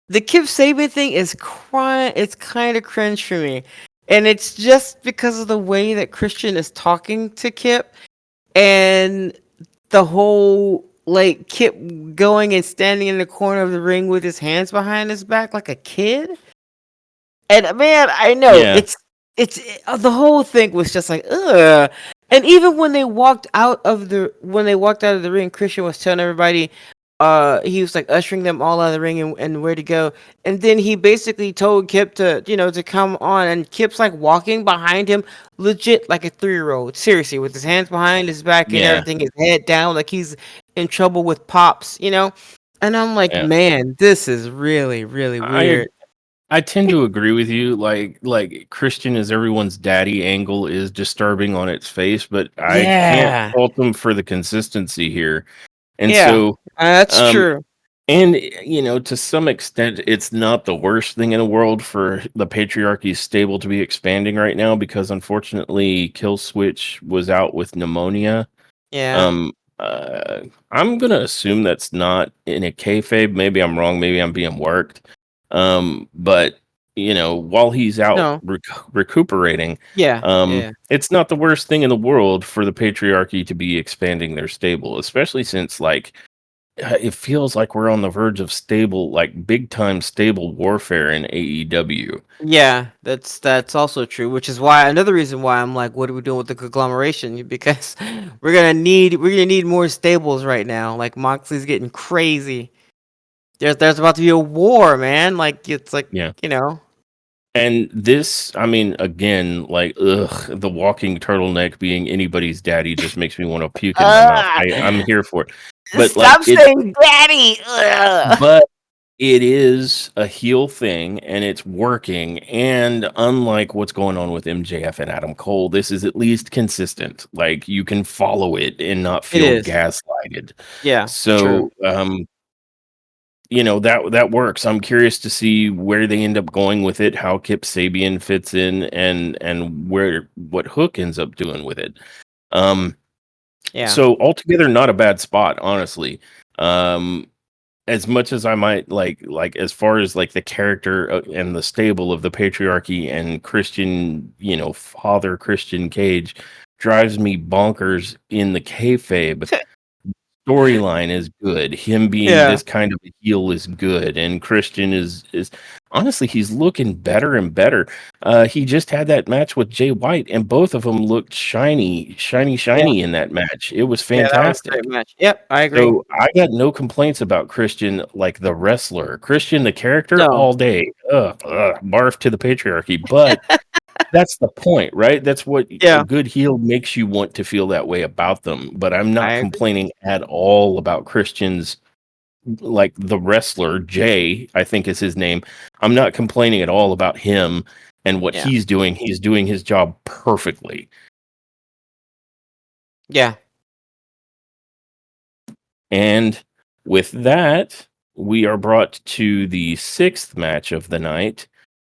The Kip Sabian thing is crying. It's kind of cringe for me, and it's just because of the way that Christian is talking to Kip, and the whole like Kip going and standing in the corner of the ring with his hands behind his back like a kid. And man, I know yeah, the whole thing was just like ugh. And even when they walked out of the ring, Christian was telling everybody, he was like ushering them all out of the ring and where to go. And then he basically told Kip to come on, and Kip's like walking behind him, legit like a 3-year-old, seriously, with his hands behind his back and yeah, everything, his head down, like he's in trouble with pops. And I'm like, yeah. man, this is really, really I weird. I tend to agree with you. Like Christian as everyone's daddy angle is disturbing on its face, but I can't Yeah. fault them for the consistency here. And Yeah, so, that's um, true. and to some extent, it's not the worst thing in the world for the patriarchy's stable to be expanding right now because unfortunately, Kill Switch was out with pneumonia. Yeah. Um, uh, I'm gonna assume that's not in a kayfabe. Maybe I'm wrong. Maybe I'm being worked. But while he's out No. recuperating, Yeah. Yeah. it's not the worst thing in the world for the patriarchy to be expanding their stable, especially since it feels like we're on the verge of stable, like big time stable warfare in AEW. Yeah, that's also true, which is why another reason why I'm like, what are we doing with the conglomeration? Because we're gonna need more stables right now. Like Moxley's getting crazy. There's about to be a war, man. Like it's like Yeah. you know. And this, I mean, again, like, ugh, the walking turtleneck being anybody's daddy just makes me want to puke in my mouth. Ah, I'm here for it. but like Stop it's saying daddy. Ugh. but it is a heel thing and it's working. And unlike what's going on with MJF and Adam Cole, this is at least consistent. Like you can follow it and not It feel is. gaslighted. Yeah, true. So that works. I'm curious to see where they end up going with it, how Kip Sabian fits in, and where what Hook ends up doing with it. Um, Yeah. so altogether, not a bad spot, honestly. Um, as much as I might like as far as like the character and the stable of the patriarchy and Christian, Father Christian Cage drives me bonkers in the kayfabe storyline is good. Him being Yeah. this kind of a heel is good, and Christian is honestly he's looking better and better. He just had that match with Jay White, and both of them looked shiny, shiny, Yeah. shiny in that match. It was Yeah, that was a fantastic. great match. Yep, I agree. So I got no complaints about Christian, like the wrestler, Christian the character, No. all day. Barf to the patriarchy, but that's the point, right? That's what a Yeah, good heel makes you want to feel that way about them. But I'm I not agree. complaining at all about Christian's, like the wrestler, Jay, I think is his name. I'm not complaining at all about him and what Yeah. he's doing. He's doing his job perfectly. Yeah. And with that, we are brought to the sixth match of the night,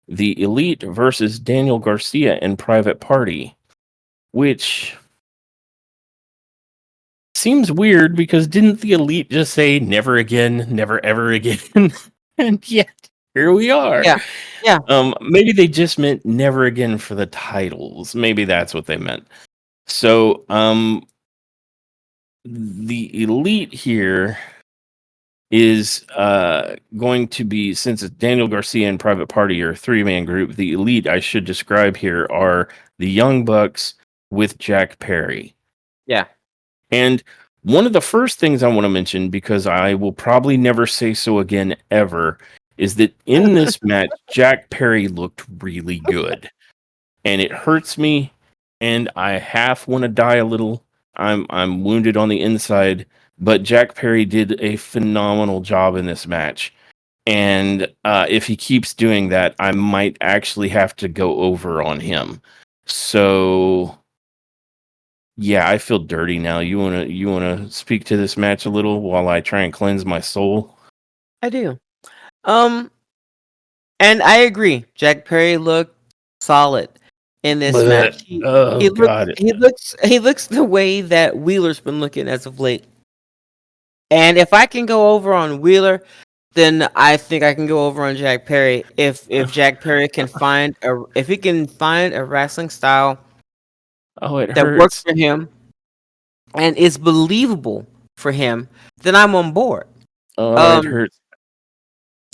the Elite versus Daniel Garcia and Private Party, which seems weird because didn't the Elite just say never again, never ever again? And yet here we are. Yeah. Yeah. Maybe they just meant never again for the titles. Maybe that's what they meant. So, the Elite here is going to be, since it's Daniel Garcia and Private Party are a three-man group, the Elite I should describe here are the Young Bucks with Jack Perry. Yeah. And one of the first things I want to mention, because I will probably never say so again ever, is that in this match, Jack Perry looked really good. And it hurts me, and I half want to die a little. I'm wounded on the inside, but Jack Perry did a phenomenal job in this match. And if he keeps doing that, I might actually have to go over on him. So yeah, I feel dirty now. You wanna speak to this match a little while I try and cleanse my soul? I do. Um, and I agree. Jack Perry looked solid in this But match. oh god. He looks the way that Wheeler's been looking as of late. And if I can go over on Wheeler, then I think I can go over on Jack Perry. If Jack Perry can if he can find a wrestling style Oh, it that works hurts. for him and is believable for him, then I'm on board. Oh, it Um, hurts.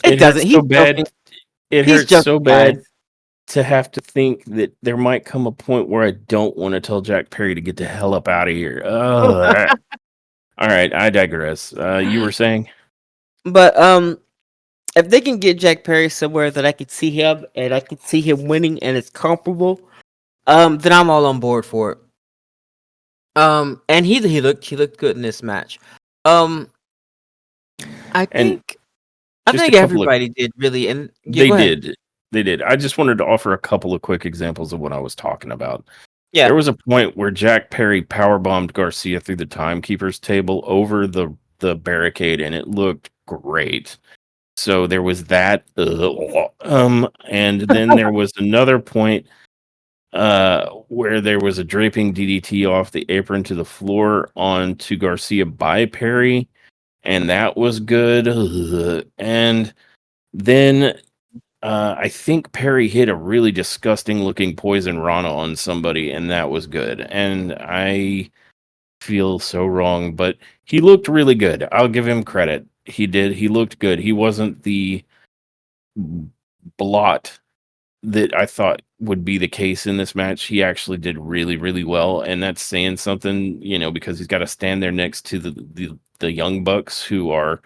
it It doesn't. hurts so He's joking. bad. It He's hurts joking, so guys. bad to have to think that there might come a point where I don't want to tell Jack Perry to get the hell up out of here. All right, I digress. You were saying? But if they can get Jack Perry somewhere that I could see him and I could see him winning and it's comparable, then I'm all on board for it. And he looked good in this match. Um, I And think I just a think couple of everybody did really. And yeah, they go ahead. did. They did. I just wanted to offer a couple of quick examples of what I was talking about. Yeah, There was a point where Jack Perry powerbombed Garcia through the timekeeper's table over the barricade, and it looked great. So there was that. And then there was another point where there was a draping DDT off the apron to the floor onto Garcia by Perry, and that was good. And then I think Perry hit a really disgusting looking poison rana on somebody, and that was good. And I feel so wrong, but he looked really good. I'll give him credit. He did. He looked good. He wasn't the blot that I thought would be the case in this match. He actually did really, really well, and that's saying something, because he's got to stand there next to the Young Bucks, who are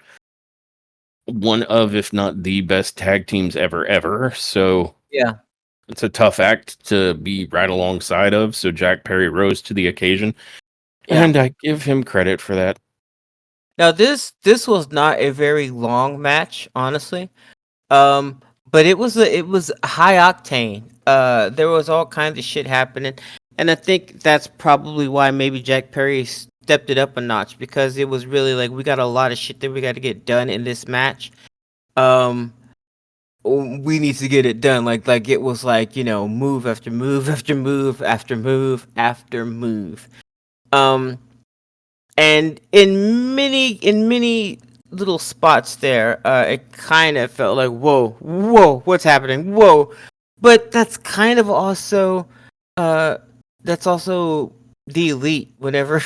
one of, if not the best tag teams ever. So yeah, it's a tough act to be right alongside of. So Jack Perry rose to the occasion, yeah. and I give him credit for that. Now this was not a very long match, honestly. But it was high octane. There was all kinds of shit happening, and I think that's probably why maybe Jack Perry stepped it up a notch because it was really like we got a lot of shit that we got to get done in this match. Um, we need to get it done. Like it was like move after move after move after move after move. Um, and in many little spots there, it kind of felt like whoa, what's happening, whoa. But uh that's also the elite. Whenever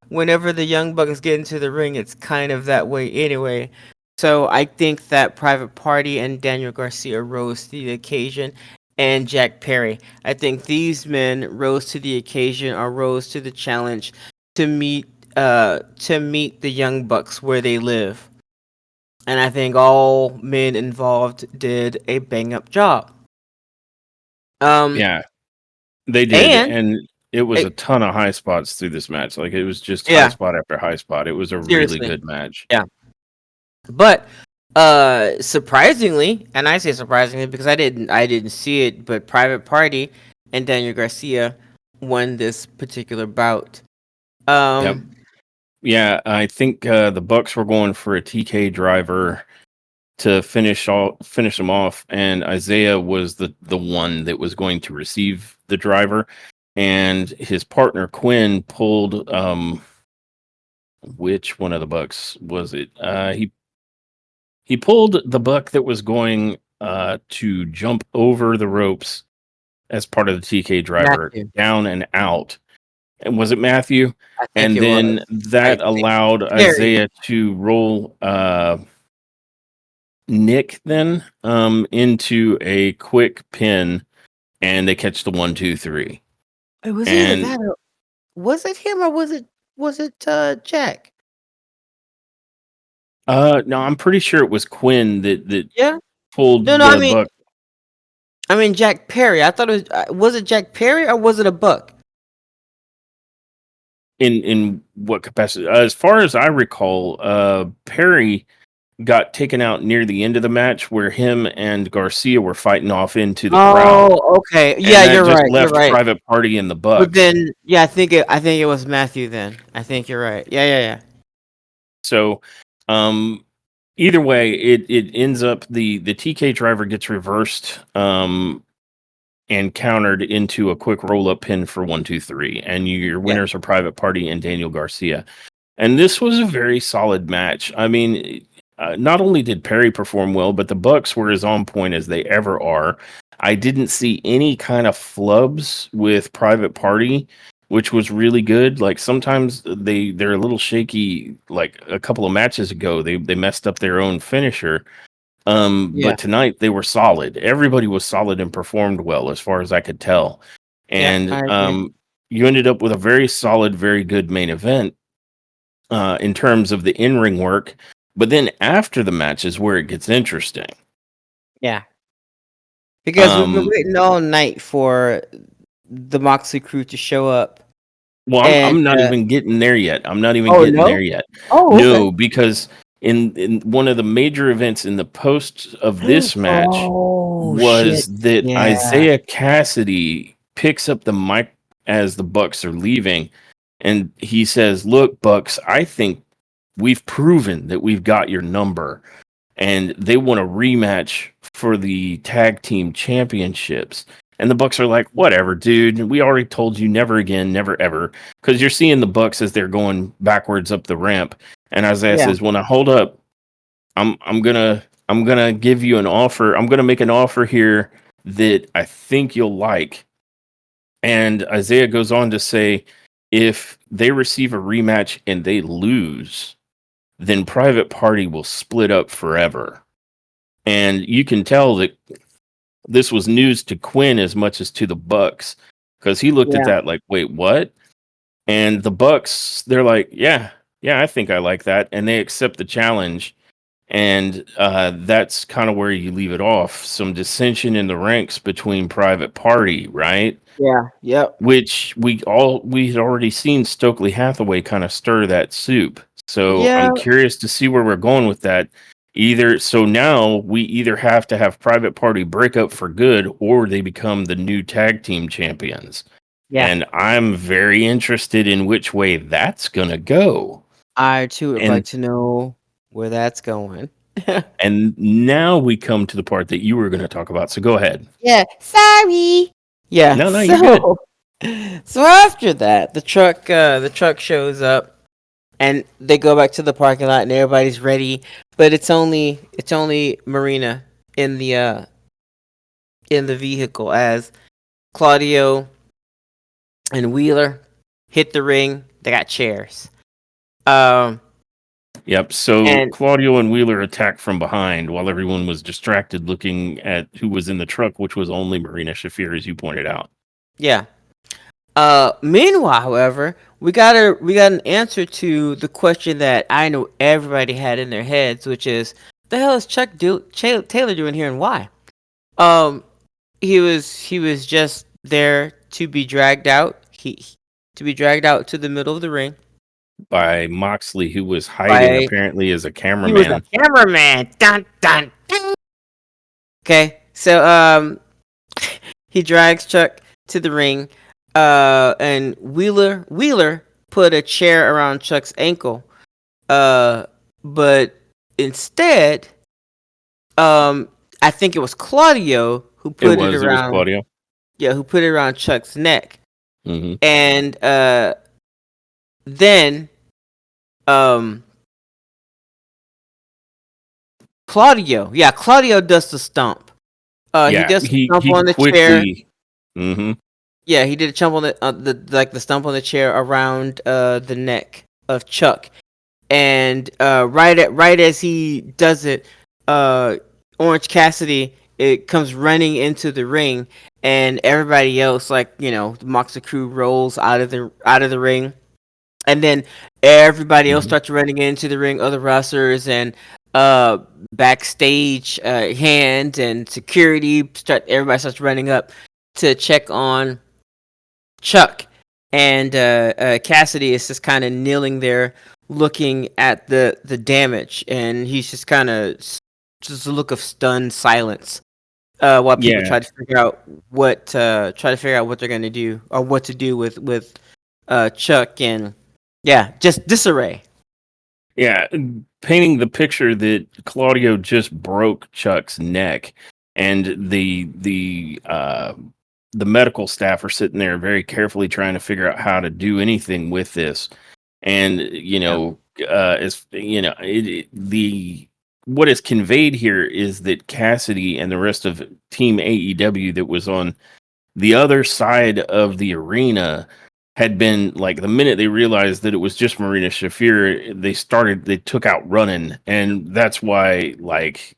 whenever the young bucks get into the ring, it's kind of that way anyway. So I think that Private Party and Daniel Garcia rose to the occasion, and Jack Perry. I think these men rose to the occasion or rose to the challenge to meet the young bucks where they live. And I think all men involved did a bang up job. Um Yeah, they did, and and it was a it, ton of high spots through this match. Like it was just high yeah, spot after high spot. It was a really seriously. good match. Yeah. But surprisingly, and I say surprisingly because I didn't see it, but Private Party and Daniel Garcia won this particular bout. Yep. Um Yeah, I think the Bucks were going for a TK driver to finish them off, and Isaiah was the one that was going to receive the driver, and his partner Quinn pulled which one of the Bucks was it? He pulled the buck that was going to jump over the ropes as part of the TK driver Matthew. down and out. And was it Matthew? I think And it then was. I that think allowed Terry. Isaiah to roll Nick then into a quick pin, and they catch the 1, 2, 3. It was either And that or was it him or was it Jack? no, I'm pretty sure it was Quinn that Yeah. No, pulled no. I the mean, buck I mean Jack Perry. I thought was it Jack Perry or was it a Buck? in what capacity? As far as I recall, Perry got taken out near the end of the match where him and Garcia were fighting off into the crowd, Oh, okay. Yeah, and that you're just right. You're left right. Private Party and the But Bucks. then, yeah, I think it was Matthew. Then I think you're right. Yeah, yeah, yeah. So, um, either way, it ends up the TK driver gets reversed and countered into a quick roll up pin for 1, 2, 3, and your Yeah, winners are Private Party and Daniel Garcia. And this was a very solid match. I mean, not only did Perry perform well, but the Bucks were as on point as they ever are. I didn't see any kind of flubs with Private Party, which was really good. Like sometimes they're a little shaky. Like a couple of matches ago, they messed up their own finisher. yeah, But tonight they were solid. Everybody was solid and performed well, as far as I could tell. yeah. And I agree. you ended up with a very solid, very good main event in terms of the in-ring work. But then after the match is where it gets interesting. Yeah, because we've been Um, waiting all night for the Moxley crew to show up, well, and I'm not even getting there yet. I'm not even oh getting no, there yet. oh okay. No, because in one of the major events in the post of this match Oh shit! was that Yeah. Isaiah Cassidy picks up the mic as the Bucks are leaving, and he says, "Look, Bucks, I think we've proven that we've got your number." And they want a rematch for the tag team championships. And the Bucks are like, whatever, dude. We already told you never again, never ever. Because you're seeing the Bucks as they're going backwards up the ramp. And Isaiah Yeah. says, "Well, now hold up. I'm gonna give you an offer. I'm gonna make an offer here that I think you'll like." And Isaiah goes on to say, if they receive a rematch and they lose, then Private Party will split up forever. And you can tell that this was news to Quinn as much as to the Bucks, because he looked at Yeah. that like, wait, what? And the Bucks, they're like, yeah, I think I like that, and they accept the challenge. And that's kind of where you leave it off. Some dissension in the ranks between Private Party, right? Yeah. Yep. which we had already seen Stokely Hathaway kind of stir that soup. So Yeah. I'm curious to see where we're going with that. So now we either have to have Private Party break up for good, or they become the new tag team champions. Yeah. And I'm very interested in which way that's gonna go. I too would like And to know where that's going. and now we come to the part that you were going to talk about. So go ahead. Yeah. Sorry. Yeah. No, you're good. So after that, the truck shows up and they go back to the parking lot and everybody's ready, but it's only Marina in the vehicle as Claudio and Wheeler hit the ring. They got chairs. Um Yep. So and Claudio and Wheeler attacked from behind while everyone was distracted looking at who was in the truck, which was only Marina Shafir, as you pointed out. yeah. Meanwhile, however, we got an answer to the question that I know everybody had in their heads, which is the hell is Taylor doing here and why? Um, he was just there to be dragged out. To be dragged out to the middle of the ring By Moxley, who was hiding by apparently as a he was a cameraman. cameraman. Dun dun. Dun. Okay, so he drags Chuck to the ring, and Wheeler put a chair around Chuck's ankle, uh, but instead, I think it was Claudio who It put it was. It was around, Claudio. yeah, who put it around Chuck's neck, Hmm. and then um, Claudio does the stomp. He Yeah. does the stomp He on the chair. quickly. Hmm. Yeah, he did a jump on the stump on the chair around the neck of Chuck, and right as he does it, Orange Cassidy it comes running into the ring, and everybody else, like the Moxley crew, rolls out of the ring, and then everybody else Hmm. starts running into the ring, other wrestlers and uh backstage hands and security everybody starts running up to check on Chuck, and Cassidy is just kind of kneeling there, looking at the damage, and he's just kind of just a look of stunned silence, while people Yeah. try to figure out what they're gonna do or what to do with Chuck, and yeah, just disarray. Yeah, painting the picture that Claudio just broke Chuck's neck, and the medical staff are sitting there very carefully trying to figure out how to do anything with this. And Yeah, as you know, the what is conveyed here is that Cassidy and the rest of Team AEW that was on the other side of the arena had been like the minute they realized that it was just Marina Shafir, they took out running. And that's why like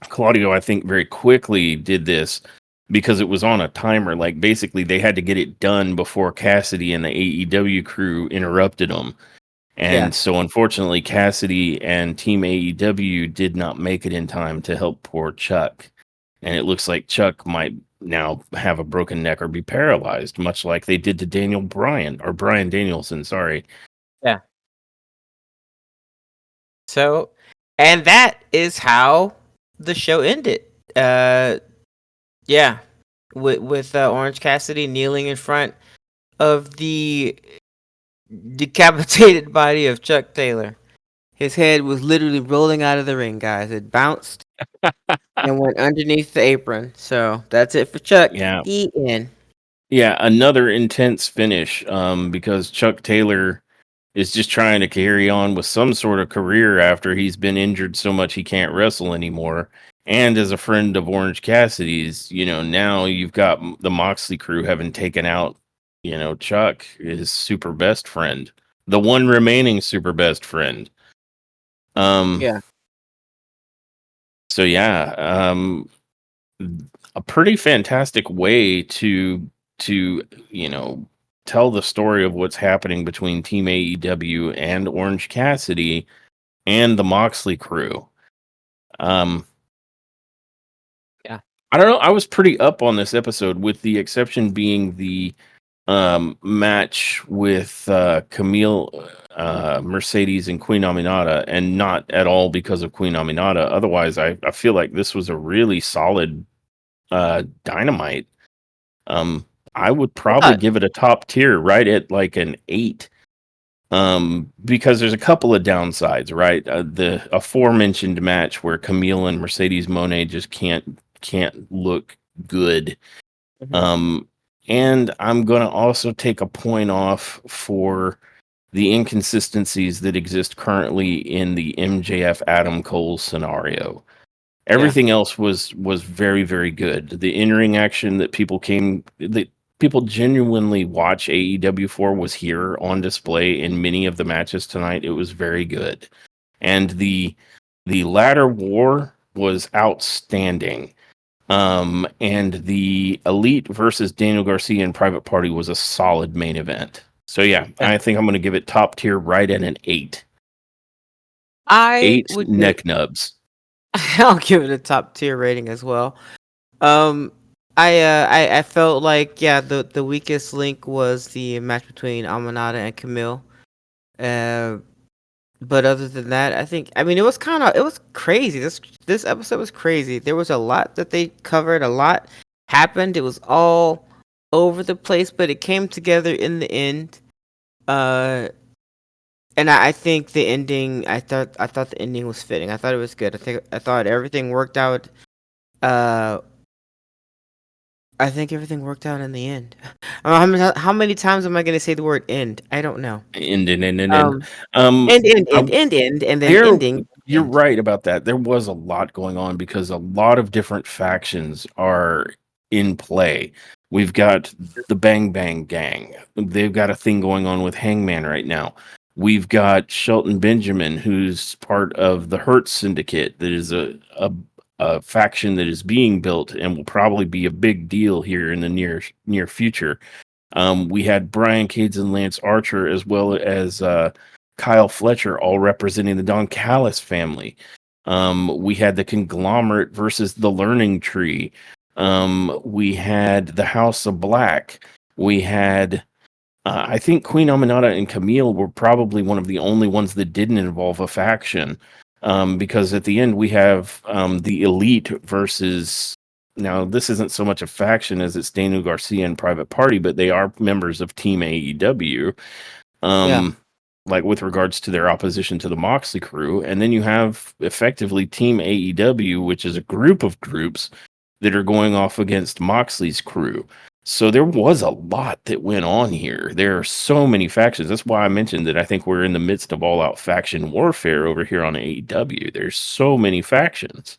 Claudio, I think, very quickly did this because it was on a timer. Like basically they had to get it done before Cassidy and the AEW crew interrupted them. yeah, And so unfortunately Cassidy and Team AEW did not make it in time to help poor Chuck. And it looks like Chuck might now have a broken neck or be paralyzed, much like they did to Daniel Bryan or Brian Danielson. Sorry. yeah. So, and that is how the show ended. Yeah, with Orange Cassidy kneeling in front of the decapitated body of Chuck Taylor. His head was literally rolling out of the ring, guys. It bounced and went underneath the apron. So that's it for Chuck. Yeah, The end. yeah, another intense finish. Because Chuck Taylor is just trying to carry on with some sort of career after he's been injured so much he can't wrestle anymore. And as a friend of Orange Cassidy's, now you've got the Moxley crew having taken out, Chuck, his super best friend, the one remaining super best friend. Um, Yeah, so yeah, a pretty fantastic way to tell the story of what's happening between Team AEW and Orange Cassidy and the Moxley crew. Um, yeah. I don't know. I was pretty up on this episode, with the exception being the match with Camille, Mercedes, and Queen Aminata, and not at all because of Queen Aminata. Otherwise, I feel like this was a really solid Dynamite. Um, I would probably What? give it a top tier, right at like an 8. Because there's a couple of downsides, right? The aforementioned match where Camille and Mercedes Monet just can't look good. Mhm. Um, and I'm gonna also take a point off for the inconsistencies that exist currently in the MJF Adam Cole scenario. Yeah. Everything else was very, very good. The in-ring action that people genuinely watch AEW for was here on display in many of the matches tonight. It was very good. And the ladder war was outstanding. And the Elite versus Daniel Garcia and Private Party was a solid main event. So yeah, Yeah. I think I'm going to give it top tier, right at an 8. I 8 would give neck nubs. I'll give it a top tier rating as well. Um, I felt like, yeah, the weakest link was the match between Amanada and Camille. Uh, but other than that, I mean, it was crazy. This episode was crazy. There was a lot that they covered. A lot happened. It was all over the place, but it came together in the end. Uh, and I think the ending. I thought the ending was fitting. I thought it was good. I thought everything worked out. Uh, I think everything worked out in the end. How many times am I going to say the word end? I don't know. And. Um, Um, I and then There, ending. you're End. right about that. There was a lot going on because a lot of different factions are in play. We've got the Bang Bang Gang. They've got a thing going on with Hangman right now. We've got Shelton Benjamin, who's part of the Hurt Syndicate. That is a faction that is being built and will probably be a big deal here in the near future. We had Brian Cades and Lance Archer, as well as Kyle Fletcher, all representing the Don Callis family. We had the Conglomerate versus the Learning Tree. We had the House of Black. We had, I think, Queen Aminata and Camille were probably one of the only ones that didn't involve a faction. Because at the end, we have the Elite versus. Now, this isn't so much a faction as it's Daniel Garcia and Private Party, but they are members of Team AEW. Yeah. Like with regards to their opposition to the Moxley crew. And then you have effectively Team AEW, which is a group of groups that are going off against Moxley's crew. So there was a lot that went on here. There are so many factions. That's why I mentioned that I think we're in the midst of all out faction warfare over here on AEW. There's so many factions.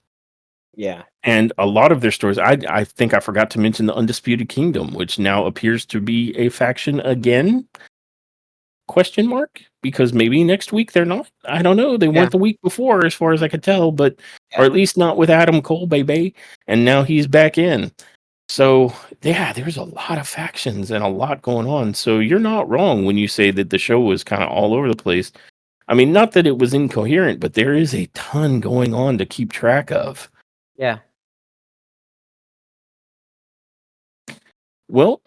Yeah. And a lot of their stories, I think I forgot to mention the Undisputed Kingdom, which now appears to be a faction again. Question mark, because maybe next week they're not. I don't know. They Yeah. weren't the week before, as far as I could tell, but or Yeah. at least not with Adam Cole, baby. And now he's back in. So yeah, there's a lot of factions and a lot going on. So you're not wrong when you say that the show was kind of all over the place. I mean, not that it was incoherent, but there is a ton going on to keep track of. Yeah. Well,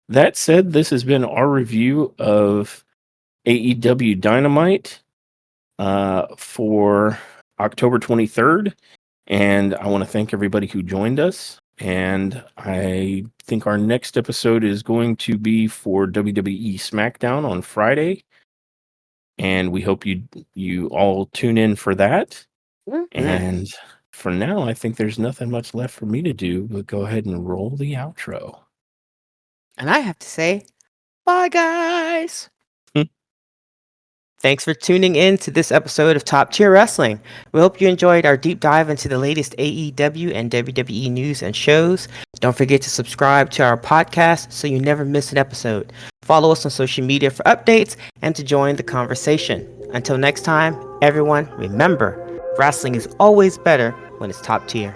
that said, this has been our review of AEW Dynamite for October 23rd. And I want to thank everybody who joined us. And I think our next episode is going to be for WWE SmackDown on Friday. And we hope you all tune in for that. Mhm. And for now, I think there's nothing much left for me to do but go ahead and roll the outro. And I have to say, bye, guys. Thanks for tuning in to this episode of Top Tier Wrestling. We hope you enjoyed our deep dive into the latest AEW and WWE news and shows. Don't forget to subscribe to our podcast so you never miss an episode. Follow us on social media for updates and to join the conversation. Until next time, everyone, remember, wrestling is always better when it's top tier.